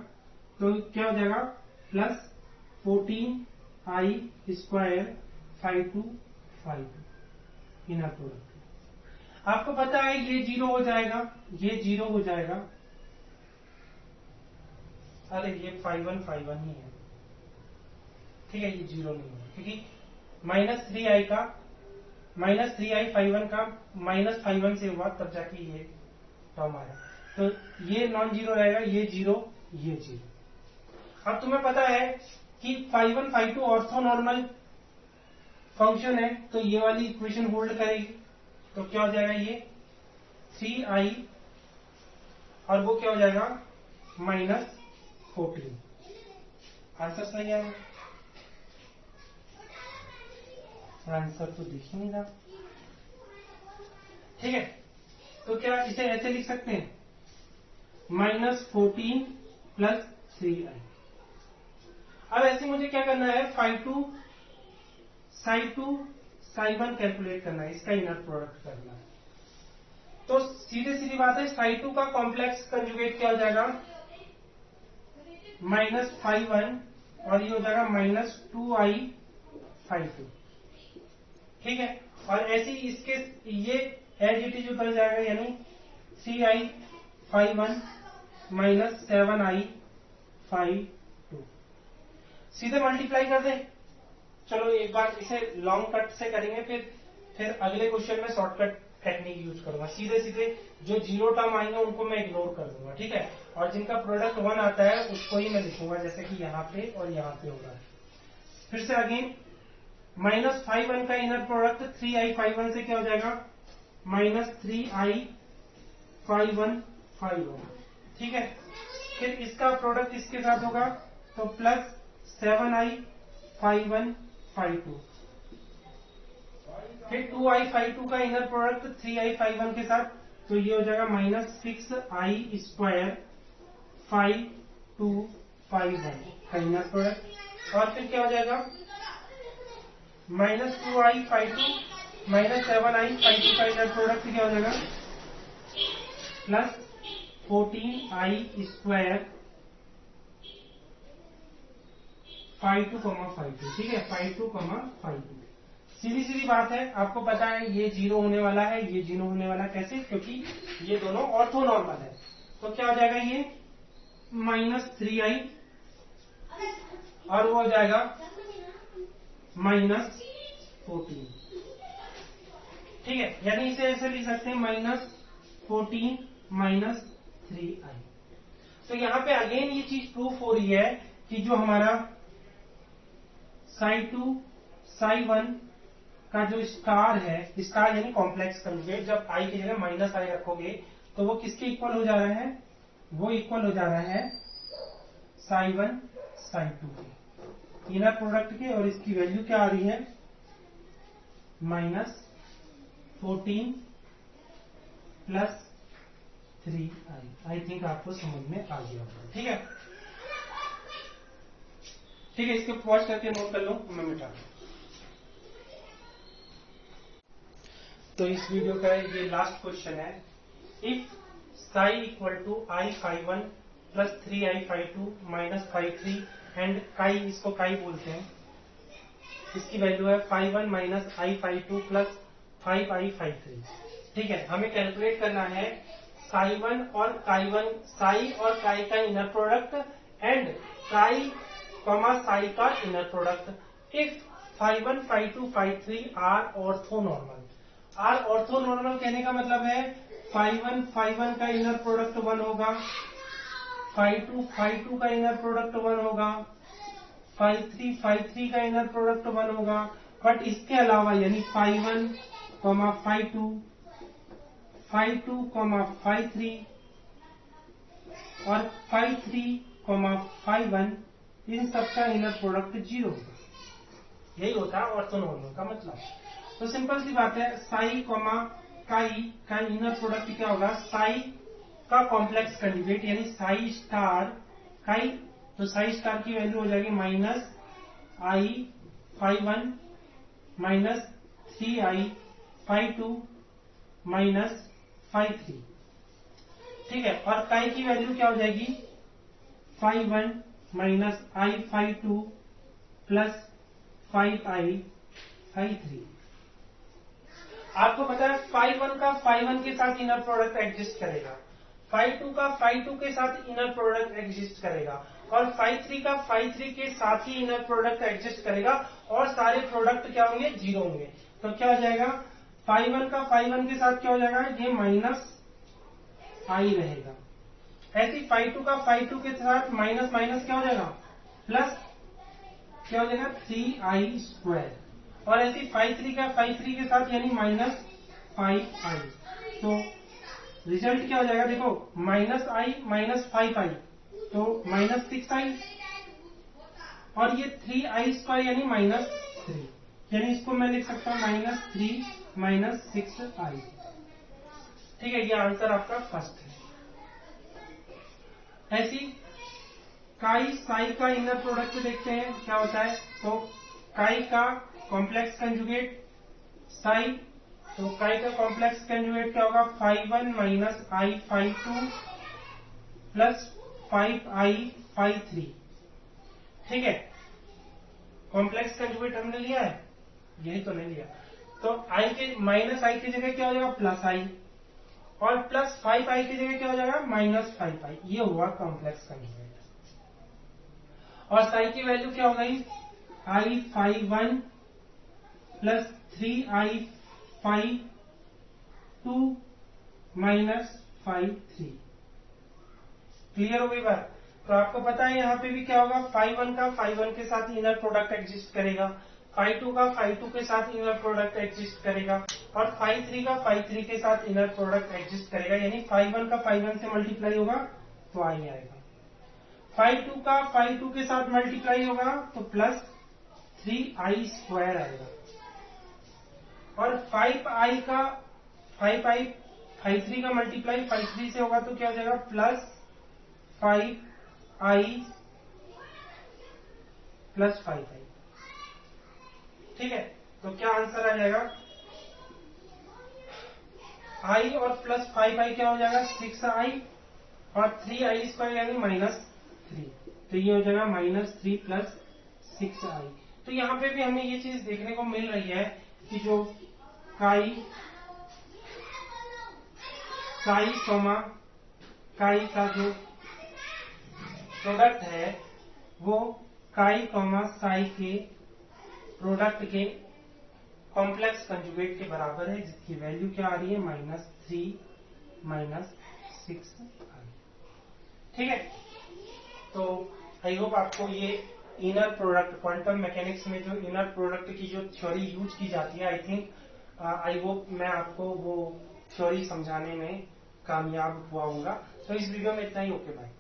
तो क्या हो जाएगा, plus 14i square phi two inner product. आपको पता है ये 0 हो जाएगा, ये 0 हो जाएगा, अरे ये फाई वन ही है, ठीक है, ये 0 नहीं है क्योंकि माइनस 3i फाई वन का माइनस फाई वन से हुआ तब जाके ये टर्म आया, तो ये नॉन जीरो रहेगा, ये 0 ये 0। अब तुम्हें पता है कि phi one phi two orthonormal function है तो ये वाली इक्वेशन होल्ड करेगी, तो क्या हो जाएगा, ये 3i और वो क्या हो जाएगा माइनस 14। आंसर सही है, आंसर तो दिख ही नहीं रहा। ठीक है, तो क्या इसे ऐसे लिख सकते हैं, माइनस 14 प्लस 3i। अब ऐसे मुझे क्या करना है, phi two psi one calculate करना है, इसका इनर प्रोडक्ट करना है, तो सीधे सीधी बात है, साई टू का कॉम्प्लेक्स कंजुगेट क्या हो जाएगा, माइनस फाई वन और ये हो जाएगा -2i52। ठीक है, और ऐसे ही इसके ये एज इट इज उतर जाएगा, यानी 3i51 -7i52। सीधे मल्टीप्लाई कर दे। चलो एक बार इसे लॉन्ग कट से करेंगे, फिर अगले क्वेश्चन में शॉर्टकट टेक्निक यूज करूंगा। सीधे सीधे जो जीरो टर्म आएंगे उनको मैं इग्नोर कर दूंगा, ठीक है। और जिनका प्रोडक्ट 1 आता है उसको ही मैं लिखूंगा, जैसे कि यहाँ पे और यहाँ पे हो रहा है। फिर से अगेन -51 का इनर प्रोडक्ट 3i51 से क्या हो जाएगा, -3i5151। ठीक है, फिर इसका प्रोडक्ट इसके साथ होगा तो +7i5152। फिर 2i52 का इनर प्रोडक्ट 3i51 के साथ, तो ये हो जाएगा -6i²5251 का इनर प्रोडक्ट। और फिर क्या हो जाएगा, -2i52 -7i52 का इनर प्रोडक्ट क्या हो जाएगा, +14i²5252। ठीक है, 5252। सीधी सीधी बात है, आपको पता है ये जीरो होने वाला है, ये जीरो होने वाला है। कैसे? क्योंकि ये दोनों ऑर्थोनॉर्मल है। तो क्या हो जाएगा, ये -3i और वो हो जाएगा -14। ठीक है, यानी इसे ऐसे लिख सकते हैं -14 -3i। तो यहां पे अगेन ये चीज प्रूफ हो रही है कि जो हमारा psi2 psi1 का जो स्टार है, स्टार यानी कॉम्प्लेक्स कंजुगेट, जब आई की जगह -i रखोगे तो वो किसके इक्वल हो जा रहा है, वो इक्वल हो जा रहा है psi1 psi2 के इनर प्रोडक्ट के। और इसकी वैल्यू क्या आ रही है, -14 +3i। आई थिंक आपको समझ में आ गया होगा। ठीक है, ठीक है, इसके पॉज करके नोट कर लो, मैं मिटा दूं। तो इस वीडियो का ये लास्ट क्वेश्चन है, if psi =i51 +3i52 -53 and काई, इसको काई बोलते हैं, इसकी वैल्यू है 51 -i52 +5i53। ठीक है, हमें कैलकुलेट करना है psi1 और psi और काई का inner product and chi psi का inner product if 51 52 53 are orthonormal. Are orthonormal कहने का मतलब है 51 का इनर प्रोडक्ट 1 होगा, 52 का इनर प्रोडक्ट 1 होगा, 53 का इनर प्रोडक्ट 1 होगा। बट इसके अलावा यानी 51 52 53 और 53 51 इन सबका इनर प्रोडक्ट 0 होगा। यही होता है ऑर्थोनॉर्मल का मतलब। तो सिंपल सी बात है, साई काई का इनर प्रोडक्ट क्या होगा, साई का कॉम्प्लेक्स कंजुगेट यानी साई स्टार काई। तो साई स्टार की वैल्यू हो जाएगी -i51 -3i52 -53। ठीक है, और काई की वैल्यू क्या हो जाएगी, 51 -i52 +5i53। आपको पता है 51 का 51 के साथ इनर प्रोडक्ट एग्जिस्ट करेगा, 52 का 52 के साथ इनर प्रोडक्ट एग्जिस्ट करेगा, और 53 का 53 के साथ ही इनर प्रोडक्ट एग्जिस्ट करेगा, और सारे प्रोडक्ट क्या होंगे, 0 होंगे। तो क्या हो जाएगा, 51 का 51 के साथ क्या हो जाएगा, ये -i रहेगा। ऐसे 52 का 52 के साथ माइनस माइनस क्या हो जाएगा, प्लस क्या हो जाएगा 3i²। और ऐसे 53 का 53 के साथ यानी -5i। तो रिजल्ट क्या हो जाएगा, देखो -i -5i तो -6i, और ये 3i² यानी -3, यानी इसको मैं लिख सकता हूं -3 -6i। ठीक है, ये आंसर आपका फर्स्ट है। ऐसी काई साई का इनर प्रोडक्ट देखते हैं क्या होता है। तो काई का कॉम्प्लेक्स कंजुगेट साई, तो काई का कॉम्प्लेक्स कंजुगेट क्या होगा, 51 -i52 +5i53। ठीक है, कॉम्प्लेक्स कंजुगेट हमने लिया है, यही तो नहीं लिया। तो आई के माइनस आई की जगह क्या हो जाएगा प्लस आई, और प्लस 5i की जगह क्या हो जाएगा माइनस 5i। ये हुआ कॉम्प्लेक्स कंजुगेट। और साई की वैल्यू क्या हो गई i51 plus 3i52 minus 53। Clear हो गई बात। तो आपको पता है यहाँ पे भी क्या होगा, 5 1 का 5 1 के साथ इनर प्रोडक्ट एग्जिस्ट करेगा, 5 2 का 5 2 के साथ इनर प्रोडक्ट एग्जिस्ट करेगा, और 5 3 का 5 3 के साथ इनर प्रोडक्ट एग्जिस्ट करेगा। यानी 5 1 का 5 1 से मल्टीप्लाई होगा तो आई आएगा, 5 2 का 5 2 के साथ मल्टीप्लाई होगा तो प्लस 3i स्क्वायर आएगा, और 5i का 5i 5 3 का मल्टीप्लाई 5 3 से होगा तो क्या हो जाएगा प्लस 5i प्लस 5i। ठीक है, तो क्या आंसर आ जाएगा, i और प्लस 5i क्या हो जाएगा 6i, और 3i स्क्वायर यानी माइनस 3, तो ये हो जाएगा माइनस 3 प्लस 6i। तो यहाँ पे भी हमें ये चीज देखने को मिल रही है कि जो काई का जो प्रोडक्ट है वो काई साई के प्रोडक्ट के कॉम्प्लेक्स कंजुगेट के बराबर है, जिसकी वैल्यू क्या आ रही है -3 -6 आ रही है। ठीक है, तो आई होप आपको ये इनर प्रोडक्ट, क्वांटम मैकेनिक्स में जो इनर प्रोडक्ट की जो थ्योरी यूज की जाती है, आई थिंक आई होप मैं आपको वो थ्योरी समझाने में कामयाब हुआ होगा। तो इस वीडियो में इतना ही, ओके बाय।